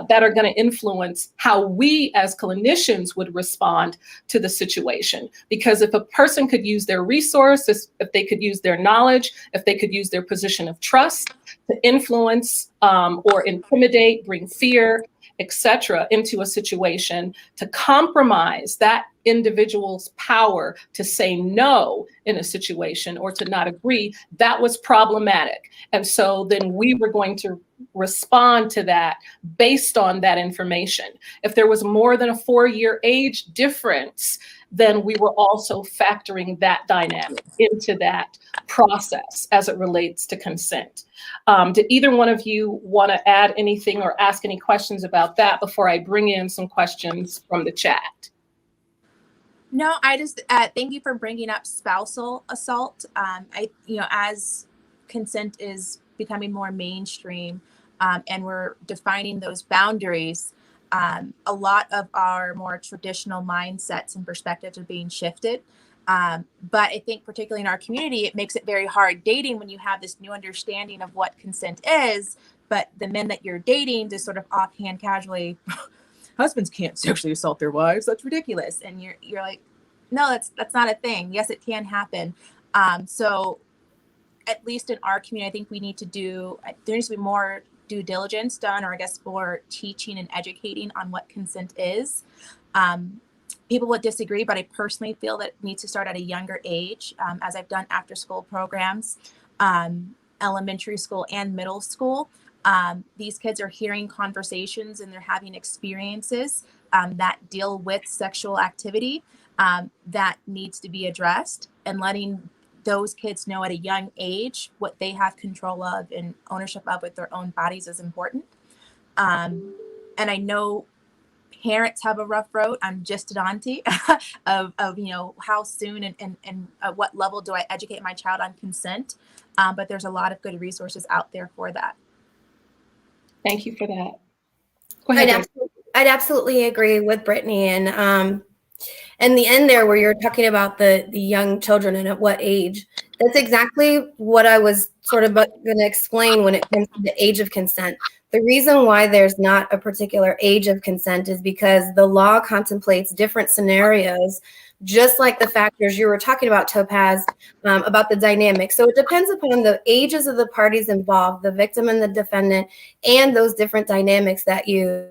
that are going to influence how we as clinicians would respond to the situation. Because if a person could use their resources, if they could use their knowledge, if they could use their position of trust to influence or intimidate, bring fear, etc., into a situation, to compromise that individual's power to say no in a situation or to not agree, that was problematic. And so then we were going to respond to that based on that information. If there was more than a 4-year age difference, then we were also factoring that dynamic into that process as it relates to consent. Did either one of you want to add anything or ask any questions about that before I bring in some questions from the chat? No, I just thank you for bringing up spousal assault. As consent is becoming more mainstream, and we're defining those boundaries, a lot of our more traditional mindsets and perspectives are being shifted. But I think particularly in our community, it makes it very hard dating when you have this new understanding of what consent is, but the men that you're dating just sort of offhand, casually, husbands can't sexually assault their wives. That's ridiculous. And you're like, no, that's not a thing. Yes, it can happen. So at least in our community, I think there needs to be more due diligence done, or I guess more teaching and educating on what consent is. People would disagree, but I personally feel that it needs to start at a younger age, as I've done after school programs, elementary school and middle school. These kids are hearing conversations and they're having experiences that deal with sexual activity that needs to be addressed, and letting those kids know at a young age what they have control of and ownership of with their own bodies is important. And I know parents have a rough road. I'm just an auntie of how soon and at what level do I educate my child on consent? But there's a lot of good resources out there for that. Thank you for that. Go ahead. I'd absolutely agree with Brittany. And the end there where you're talking about the young children and at what age, that's exactly what I was sort of going to explain when it comes to the age of consent. The reason why there's not a particular age of consent is because the law contemplates different scenarios, just like the factors you were talking about, Topazz, about the dynamic. So it depends upon the ages of the parties involved, the victim and the defendant, and those different dynamics that you.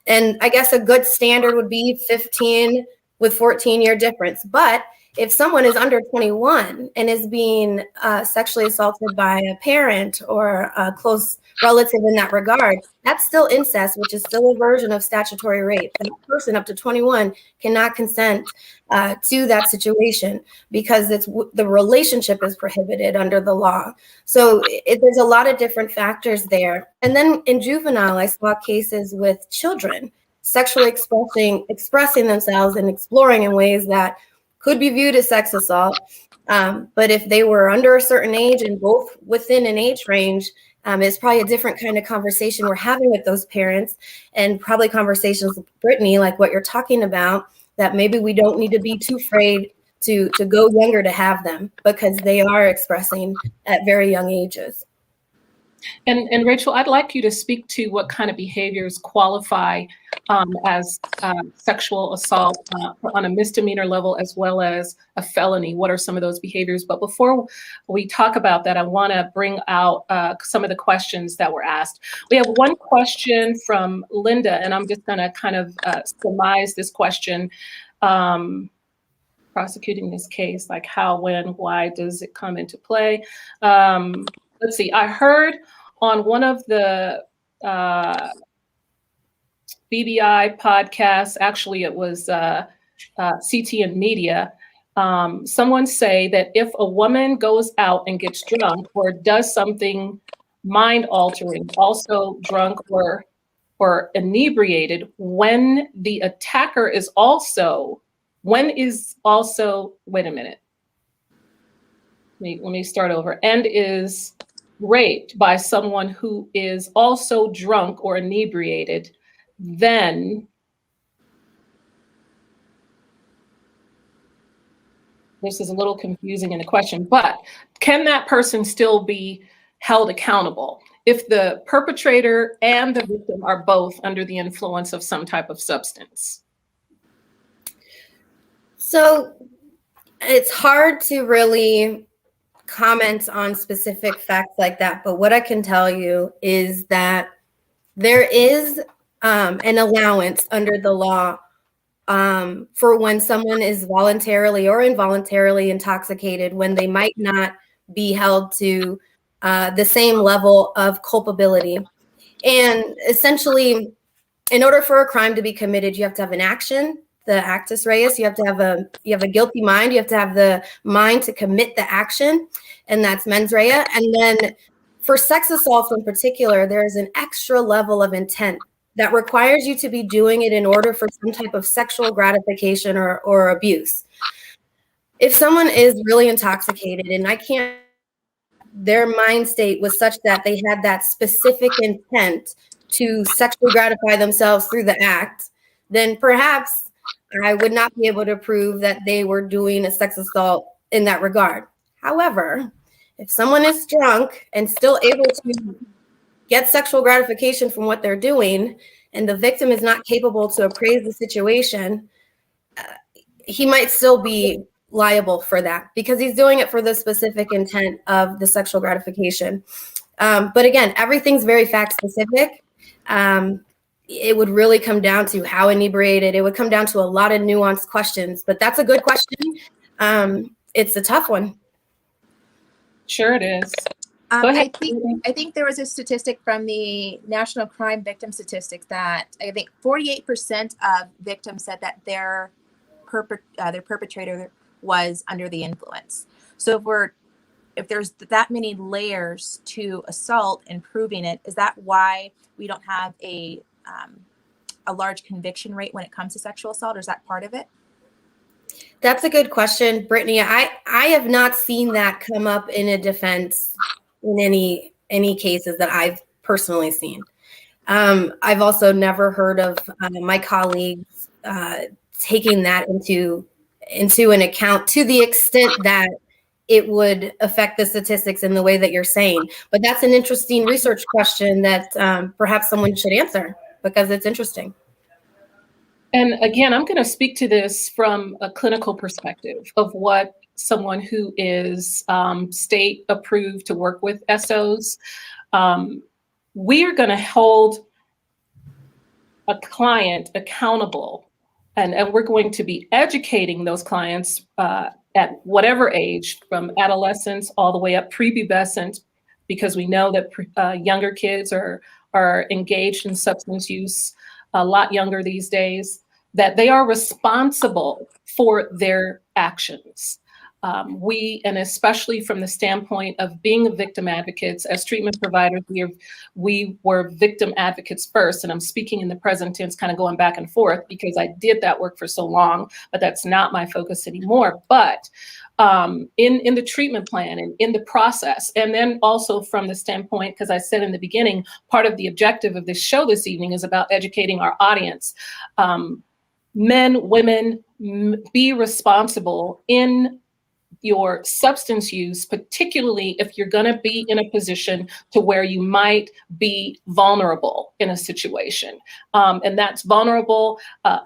And I guess a good standard would be 15 with 14-year difference. But if someone is under 21 and is being sexually assaulted by a parent or a close relative in that regard, that's still incest, which is still a version of statutory rape. And a person up to 21 cannot consent to that situation because the relationship is prohibited under the law. So there's a lot of different factors there. And then in juvenile, I saw cases with children sexually expressing themselves and exploring in ways that could be viewed as sex assault. But if they were under a certain age and both within an age range, it's probably a different kind of conversation we're having with those parents, and probably conversations with Brittany, like what you're talking about, that maybe we don't need to be too afraid to go younger to have them because they are expressing at very young ages. And Rachel, I'd like you to speak to what kind of behaviors qualify as sexual assault on a misdemeanor level as well as a felony. What are some of those behaviors? But before we talk about that, I want to bring out some of the questions that were asked. We have one question from Linda, and I'm just going to kind of surmise this question. Prosecuting this case, like how, when, why does it come into play? Let's see, I heard on one of the BBI podcasts, actually it was CT and Media, someone say that if a woman goes out and gets drunk or does something mind altering, also drunk or or inebriated when the attacker is also, wait a minute, let me start over, and is raped by someone who is also drunk or inebriated, then this is a little confusing in the question, but can that person still be held accountable if the perpetrator and the victim are both under the influence of some type of substance? So it's hard to really comment on specific facts like that, but what I can tell you is that there is an allowance under the law for when someone is voluntarily or involuntarily intoxicated, when they might not be held to the same level of culpability. And essentially, in order for a crime to be committed, you have to have an action, the actus reus. You have to have a guilty mind. You have to have the mind to commit the action, and that's mens rea. And then for sex assault in particular, there is an extra level of intent that requires you to be doing it in order for some type of sexual gratification or abuse. If someone is really intoxicated, and their mind state was such that they had that specific intent to sexually gratify themselves through the act, then perhaps I would not be able to prove that they were doing a sex assault in that regard. However, if someone is drunk and still able to get sexual gratification from what they're doing, and the victim is not capable to appraise the situation, he might still be liable for that because he's doing it for the specific intent of the sexual gratification. But again, everything's very fact specific. It would really come down to how inebriated. It would come down to a lot of nuanced questions, but that's a good question. It's a tough one. Sure it is. I think there was a statistic from the National Crime Victim Statistics that I think 48% of victims said that their perpetrator was under the influence. So if there's that many layers to assault and proving it, is that why we don't have a large conviction rate when it comes to sexual assault, or is that part of it? That's a good question, Brittany. I have not seen that come up in a defense in any cases that I've personally seen. I've also never heard of my colleagues taking that into an account to the extent that it would affect the statistics in the way that you're saying. But that's an interesting research question that perhaps someone should answer because it's interesting. And again, I'm going to speak to this from a clinical perspective of what someone who is state approved to work with SOs. We are going to hold a client accountable, and we're going to be educating those clients at whatever age, from adolescence all the way up prepubescent, because we know that younger kids are engaged in substance use a lot younger these days, that they are responsible for their actions. And especially from the standpoint of being victim advocates, as treatment providers, we were victim advocates first. And I'm speaking in the present tense, kind of going back and forth because I did that work for so long, but that's not my focus anymore. But in the treatment plan and in the process, and then also from the standpoint, because I said in the beginning, part of the objective of this show this evening is about educating our audience. Men, women, be responsible in your substance use, particularly if you're going to be in a position to where you might be vulnerable in a situation. And that's vulnerable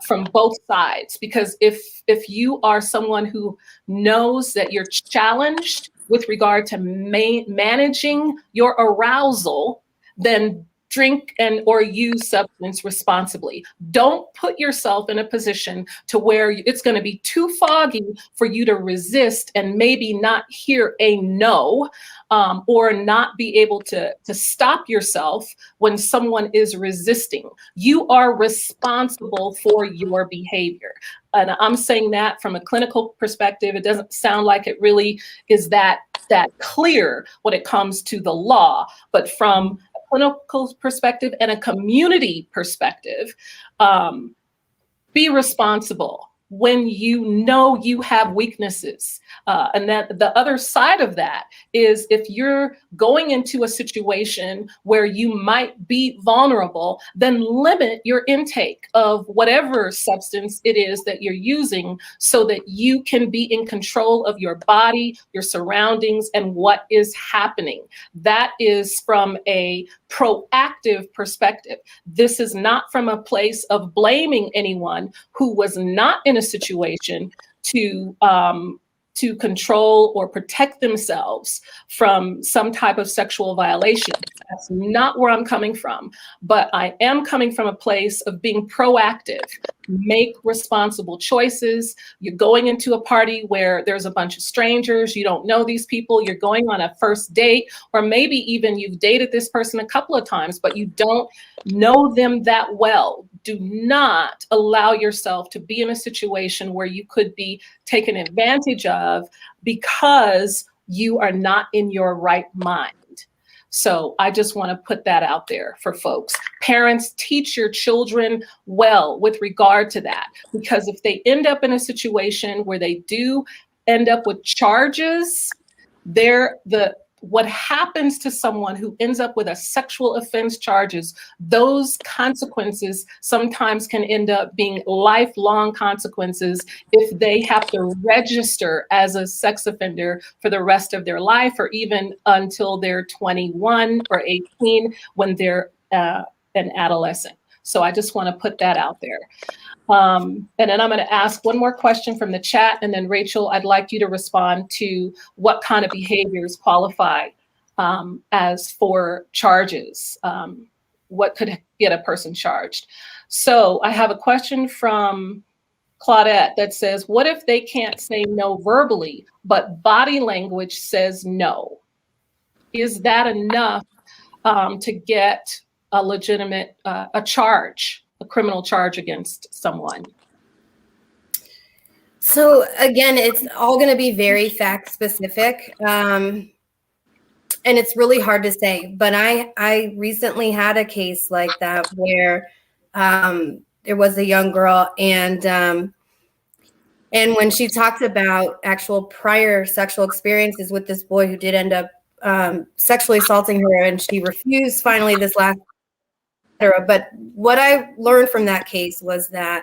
from both sides, because if you are someone who knows that you're challenged with regard to managing your arousal, then drink or use substance responsibly. Don't put yourself in a position to where it's going to be too foggy for you to resist and maybe not hear a no, or not be able to stop yourself when someone is resisting. You are responsible for your behavior. And I'm saying that from a clinical perspective. It doesn't sound like it really is that clear when it comes to the law, but from clinical perspective and a community perspective, be responsible when you know you have weaknesses. And that the other side of that is if you're going into a situation where you might be vulnerable, then limit your intake of whatever substance it is that you're using so that you can be in control of your body, your surroundings, and what is happening. That is from a proactive perspective. This is not from a place of blaming anyone who was not in a situation to control or protect themselves from some type of sexual violation. That's not where I'm coming from, but I am coming from a place of being proactive. Make responsible choices. You're going into a party where there's a bunch of strangers, you don't know these people, you're going on a first date, or maybe even you've dated this person a couple of times, but you don't know them that well. Do not allow yourself to be in a situation where you could be taken advantage of because you are not in your right mind. So I just want to put that out there for folks. Parents, teach your children well with regard to that, because if they end up in a situation where they do end up with charges, what happens to someone who ends up with a sexual offense charges, those consequences sometimes can end up being lifelong consequences if they have to register as a sex offender for the rest of their life, or even until they're 21 or 18 when they're an adolescent. So I just want to put that out there. And then I'm going to ask one more question from the chat. And then Rachel, I'd like you to respond to what kind of behaviors qualify as for charges. What could get a person charged? So I have a question from Claudette that says, what if they can't say no verbally, but body language says no? Is that enough to get a legitimate, a charge? A criminal charge against someone? So again, it's all going to be very fact specific. And it's really hard to say, but I recently had a case like that where there was a young girl, and when she talked about actual prior sexual experiences with this boy who did end up sexually assaulting her, and she refused finally this last. But what I learned from that case was that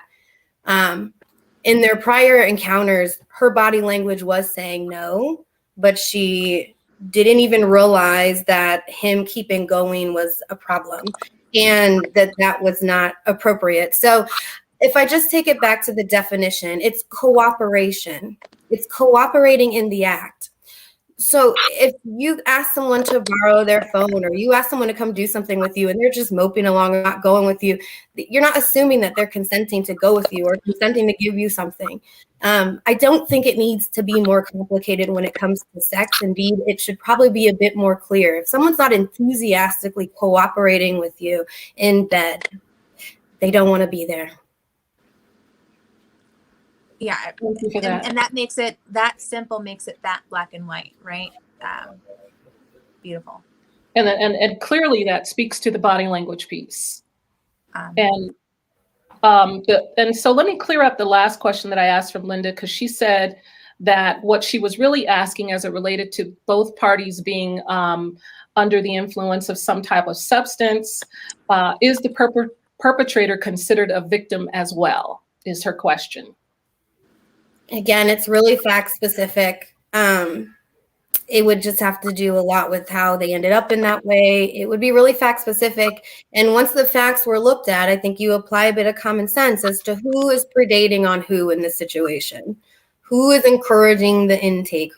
in their prior encounters, her body language was saying no, but she didn't even realize that him keeping going was a problem and that was not appropriate. So if I just take it back to the definition, it's cooperation. It's cooperating in the act. So if you ask someone to borrow their phone, or you ask someone to come do something with you and they're just moping along or not going with you, you're not assuming that they're consenting to go with you or consenting to give you something. I don't think it needs to be more complicated when it comes to sex. Indeed, it should probably be a bit more clear. If someone's not enthusiastically cooperating with you in bed, they don't want to be there. Yeah, and that makes it, that simple makes it that black and white, right? Beautiful. And clearly that speaks to the body language piece. And so let me clear up the last question that I asked from Linda, because she said that what she was really asking as it related to both parties being under the influence of some type of substance, is the perpetrator considered a victim as well, is her question. Again, it's really fact specific. It would just have to do a lot with how they ended up in that way. It would be really fact specific. And once the facts were looked at, I think you apply a bit of common sense as to who is predating on who in this situation, who is encouraging the intake.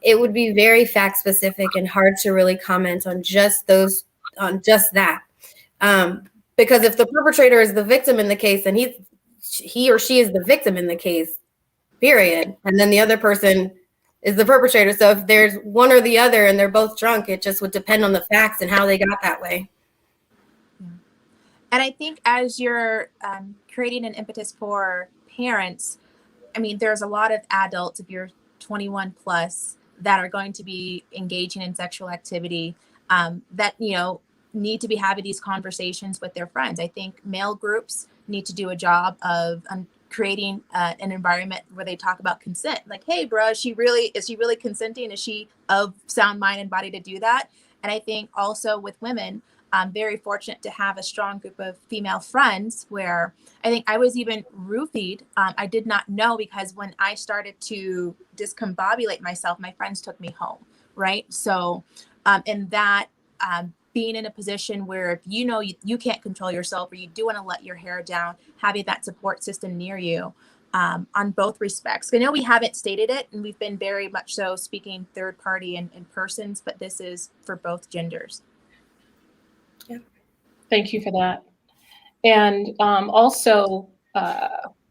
It would be very fact specific and hard to really comment on just that. Because if the perpetrator is the victim in the case, then he or she is the victim in the case, period. And then the other person is the perpetrator. So if there's one or the other and they're both drunk, it just would depend on the facts and how they got that way. And I think as you're creating an impetus for parents, there's a lot of adults, if you're 21 plus, that are going to be engaging in sexual activity that, need to be having these conversations with their friends. I think male groups need to do a job of creating an environment where they talk about consent. Like, hey, bro, is she really consenting? Is she of sound mind and body to do that? And I think also with women, I'm very fortunate to have a strong group of female friends where I think I was even roofied. I did not know, because when I started to discombobulate myself, my friends took me home, right? So in that, being in a position where if you know you can't control yourself, or you do want to let your hair down, having that support system near you on both respects. I know we haven't stated it, and we've been very much so speaking third party and persons, but this is for both genders. Yeah. Thank you for that. And also,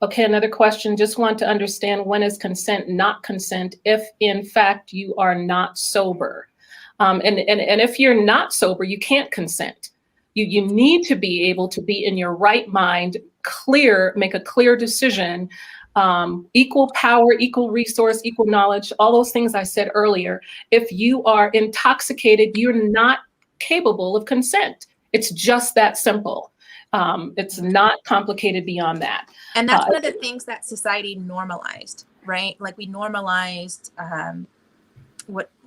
okay, another question. Just want to understand, when is consent not consent if in fact you are not sober? And if you're not sober, you can't consent. You need to be able to be in your right mind, make a clear decision, equal power, equal resource, equal knowledge, all those things I said earlier. If you are intoxicated, you're not capable of consent. It's just that simple. It's not complicated beyond that. And that's one of the things that society normalized, right? Like we normalized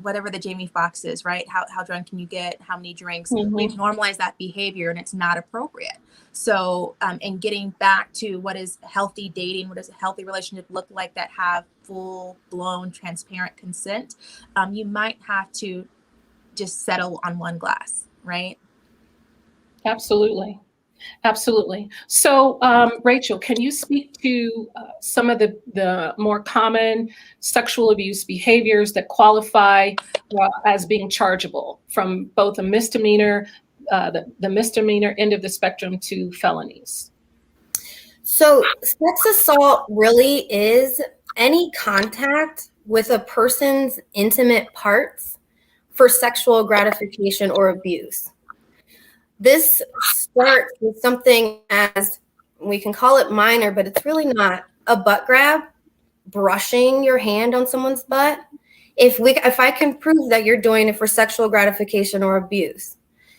whatever the Jamie Foxx is, right? How drunk can you get? How many drinks? Mm-hmm. We've normalized that behavior, and it's not appropriate. So, and getting back to what is healthy dating, what does a healthy relationship look like that have full blown transparent consent? You might have to just settle on one glass, right? Absolutely. Absolutely. So, Rachel, can you speak to some of the more common sexual abuse behaviors that qualify as being chargeable, from both a misdemeanor, the misdemeanor end of the spectrum, to felonies? So sex assault really is any contact with a person's intimate parts for sexual gratification or abuse. This starts with something as, we can call it minor, but it's really not, a butt grab, brushing your hand on someone's butt. If I can prove that you're doing it for sexual gratification or abuse,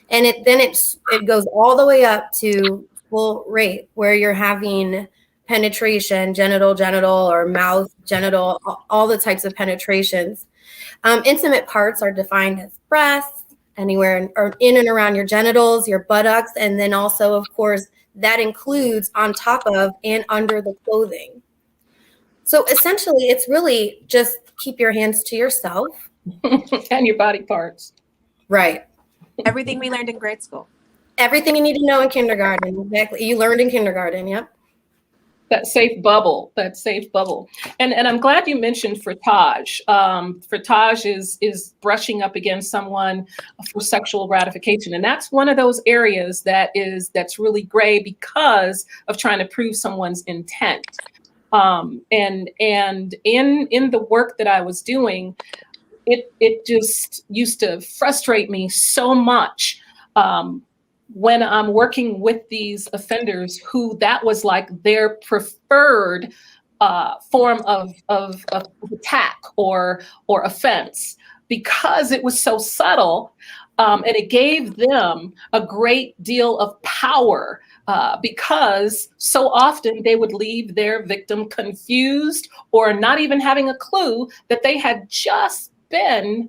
and it goes all the way up to full rape, where you're having penetration, genital, or mouth, genital, all the types of penetrations. Intimate parts are defined as breasts, anywhere or in and around your genitals, your buttocks, and then also, of course, that includes on top of and under the clothing. So essentially, it's really just keep your hands to yourself. And your body parts. Right. Everything we learned in grade school. Everything you need to know in kindergarten. Exactly. You learned in kindergarten. Yep. That safe bubble. And I'm glad you mentioned frottage. Frottage is brushing up against someone for sexual gratification. And that's one of those areas that's really gray because of trying to prove someone's intent. And in the work that I was doing, it just used to frustrate me so much when I'm working with these offenders who that was like their preferred form of attack or offense, because it was so subtle, and it gave them a great deal of power, because so often they would leave their victim confused or not even having a clue that they had just been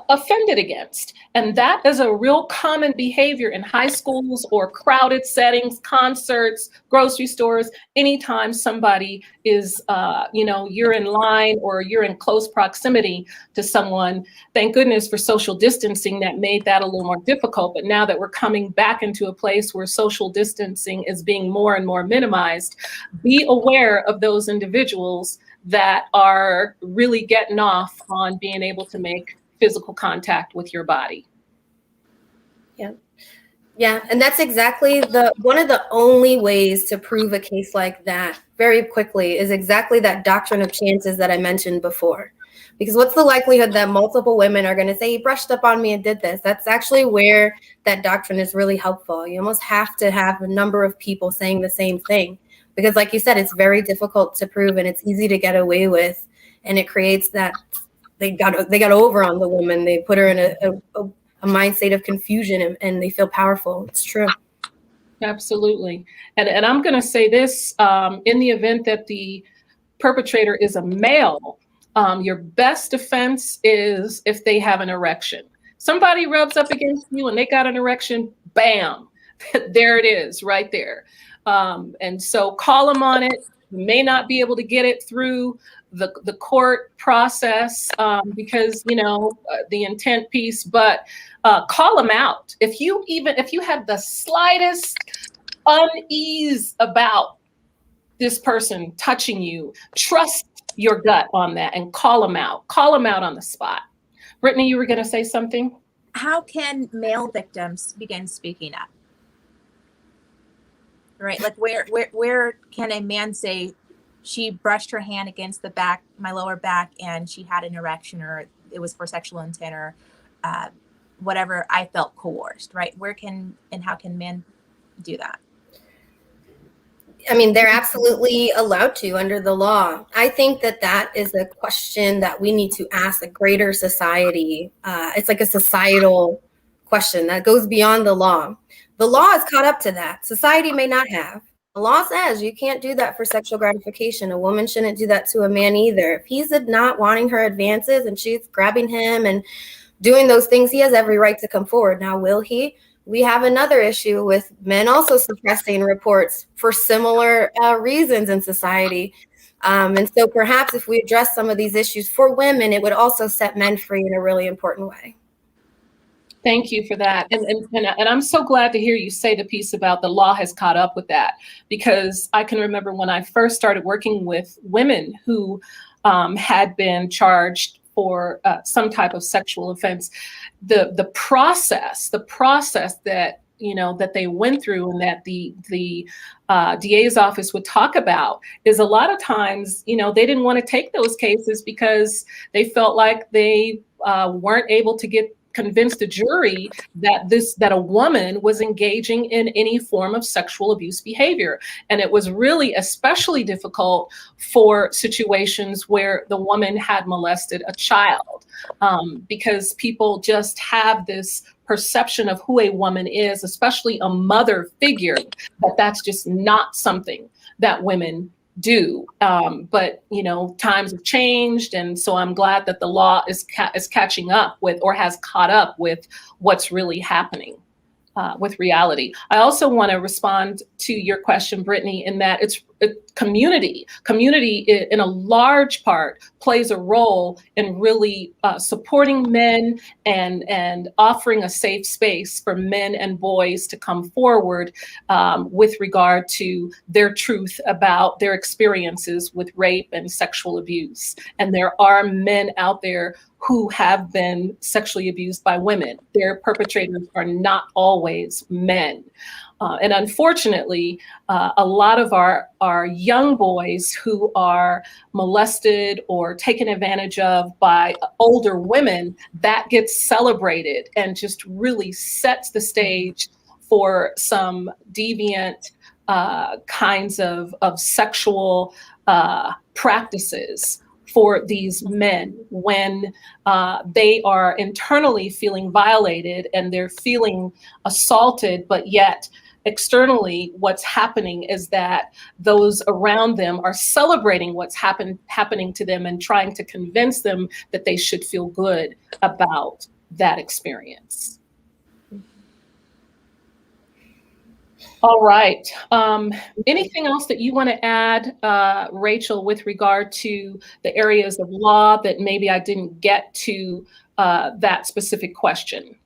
offended against. And that is a real common behavior in high schools or crowded settings, concerts, grocery stores. Anytime somebody is, you're in line or you're in close proximity to someone. Thank goodness for social distancing that made that a little more difficult. But now that we're coming back into a place where social distancing is being more and more minimized, be aware of those individuals that are really getting off on being able to make physical contact with your body. Yeah, and that's exactly one of the only ways to prove a case like that very quickly is exactly that doctrine of chances that I mentioned before. Because what's the likelihood that multiple women are going to say, he brushed up on me and did this? That's actually where that doctrine is really helpful. You almost have to have a number of people saying the same thing, because like you said, it's very difficult to prove and it's easy to get away with, and it creates that they got over on the woman. They put her in a mind state of confusion, and they feel powerful. It's true. Absolutely. And I'm going to say this, in the event that the perpetrator is a male, your best defense is if they have an erection. Somebody rubs up against you and they got an erection, bam, there it is right there. And so call them on it. You may not be able to get it through the court process because, the intent piece, but call them out. If you have the slightest unease about this person touching you, trust your gut on that and call them out. Call them out on the spot. Brittany, you were going to say something? How can male victims begin speaking up? Right? Like where can a man say, she brushed her hand against my lower back, and she had an erection, or it was for sexual intent, or whatever, I felt coerced, right? How can men do that? I mean, they're absolutely allowed to under the law. I think that is a question that we need to ask a greater society. It's like a societal question that goes beyond the law. The law has caught up to that. Society may not have. The law says you can't do that for sexual gratification. A woman shouldn't do that to a man either. If he's not wanting her advances and she's grabbing him and doing those things, he has every right to come forward. Now, will he? We have another issue with men also suppressing reports for similar reasons in society. And so perhaps if we address some of these issues for women, it would also set men free in a really important way. Thank you for that. And I'm so glad to hear you say the piece about the law has caught up with that, because I can remember when I first started working with women who had been charged for some type of sexual offense, the process that that they went through and that the DA's office would talk about is a lot of times, they didn't want to take those cases because they felt like they weren't able to convince the jury that a woman was engaging in any form of sexual abuse behavior. And it was really especially difficult for situations where the woman had molested a child, because people just have this perception of who a woman is, especially a mother figure, that's just not something that women do. But times have changed, and so I'm glad that the law is catching up with, or has caught up with, what's really happening with reality. I also want to respond to your question, Brittany, in that it's community. Community, in a large part, plays a role in really supporting men and offering a safe space for men and boys to come forward with regard to their truth about their experiences with rape and sexual abuse. And there are men out there who have been sexually abused by women. Their perpetrators are not always men. And unfortunately, a lot of our young boys who are molested or taken advantage of by older women, that gets celebrated and just really sets the stage for some deviant kinds of sexual practices for these men when they are internally feeling violated and they're feeling assaulted, but yet externally what's happening is that those around them are celebrating what's happening to them and trying to convince them that they should feel good about that experience. All right. Anything else that you want to add, Rachel, with regard to the areas of law that maybe I didn't get to that specific question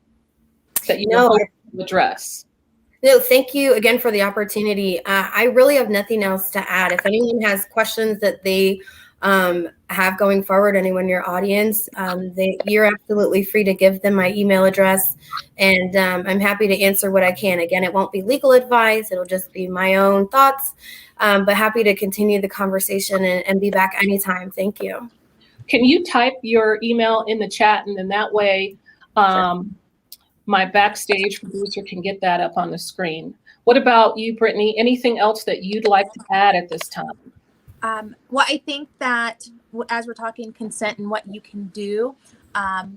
that you want to address? No, thank you again for the opportunity. I really have nothing else to add. If anyone has questions that they have going forward, anyone in your audience, you're absolutely free to give them my email address, and I'm happy to answer what I can. Again, it won't be legal advice. It'll just be my own thoughts, but happy to continue the conversation and be back anytime. Thank you. Can you type your email in the chat, and then that way Sure. My backstage producer can get that up on the screen. What about you, Brittany? Anything else that you'd like to add at this time? Well, I think that as we're talking consent and what you can do,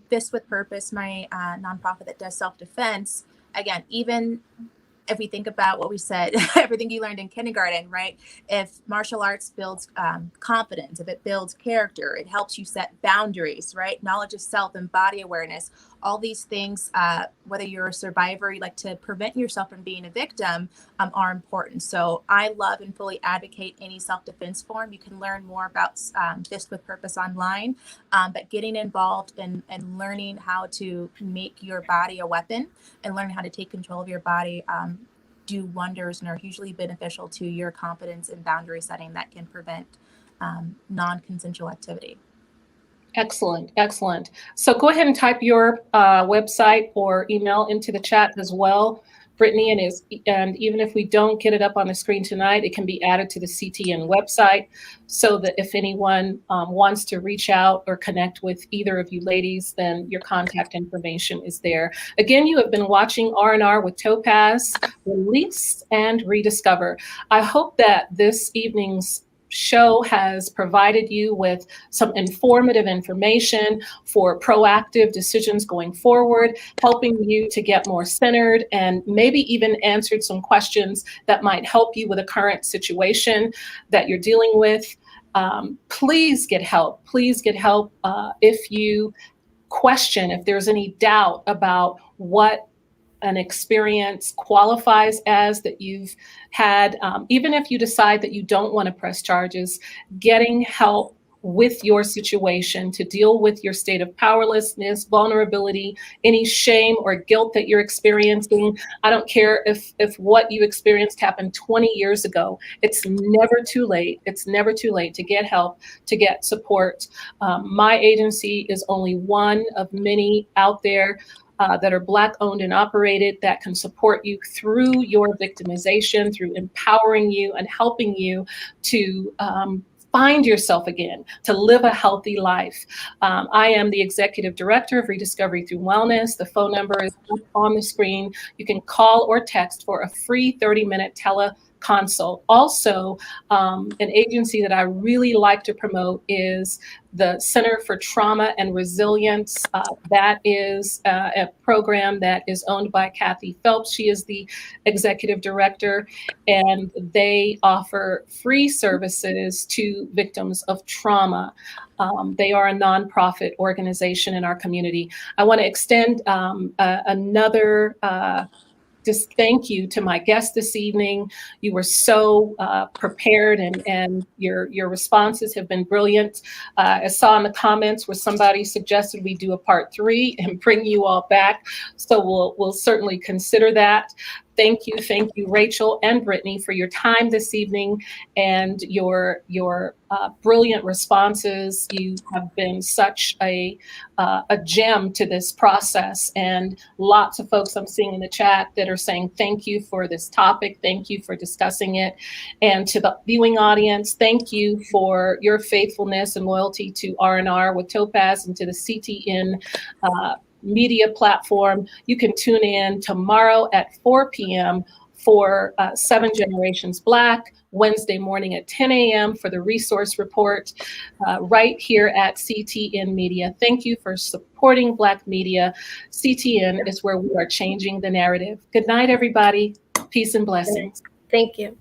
Fist with Purpose, my nonprofit that does self-defense, again, even if we think about what we said, everything you learned in kindergarten, right? If martial arts builds confidence, if it builds character, it helps you set boundaries, right? Knowledge of self and body awareness, all these things, whether you're a survivor, you like to prevent yourself from being a victim, are important. So I love and fully advocate any self-defense form. You can learn more about Fist with Purpose online, but getting involved and learning how to make your body a weapon and learning how to take control of your body do wonders and are hugely beneficial to your confidence and boundary setting that can prevent non-consensual activity. Excellent, excellent. So go ahead and type your website or email into the chat as well, Brittany, and even if we don't get it up on the screen tonight, it can be added to the CTN website so that if anyone wants to reach out or connect with either of you ladies, then your contact information is there. Again, you have been watching R&R with Topazz, Release and Rediscover. I hope that this evening's show has provided you with some informative information for proactive decisions going forward, helping you to get more centered and maybe even answered some questions that might help you with a current situation that you're dealing with. Please get help. Please get help if you question, if there's any doubt about what an experience qualifies as that you've had, even if you decide that you don't want to press charges, getting help with your situation to deal with your state of powerlessness, vulnerability, any shame or guilt that you're experiencing. I don't care if what you experienced happened 20 years ago. It's never too late. It's never too late to get help, to get support. My agency is only one of many out there that are Black owned and operated that can support you through your victimization, through empowering you and helping you to find yourself again, to live a healthy life. I am the executive director of Rediscovery Through Wellness. The phone number is up on the screen. You can call or text for a free 30-minute consult. Also, an agency that I really like to promote is the Center for Trauma and Resilience. That is a program that is owned by Kathy Phelps. She is the executive director, and they offer free services to victims of trauma. They are a nonprofit organization in our community. I want to extend another just thank you to my guest this evening. You were so prepared and your responses have been brilliant. I saw in the comments where somebody suggested we do a part 3 and bring you all back. So we'll certainly consider that. Thank you, Rachel and Brittany, for your time this evening and your brilliant responses. You have been such a gem to this process, and lots of folks I'm seeing in the chat that are saying thank you for this topic, thank you for discussing it, and to the viewing audience, thank you for your faithfulness and loyalty to R&R with Topazz and to the CTN media platform. You can tune in tomorrow at 4 p.m. for 7 Generations Black, Wednesday morning at 10 a.m. for the resource report right here at CTN Media. Thank you for supporting Black media. CTN is where we are changing the narrative. Good night, everybody. Peace and blessings. Thank you.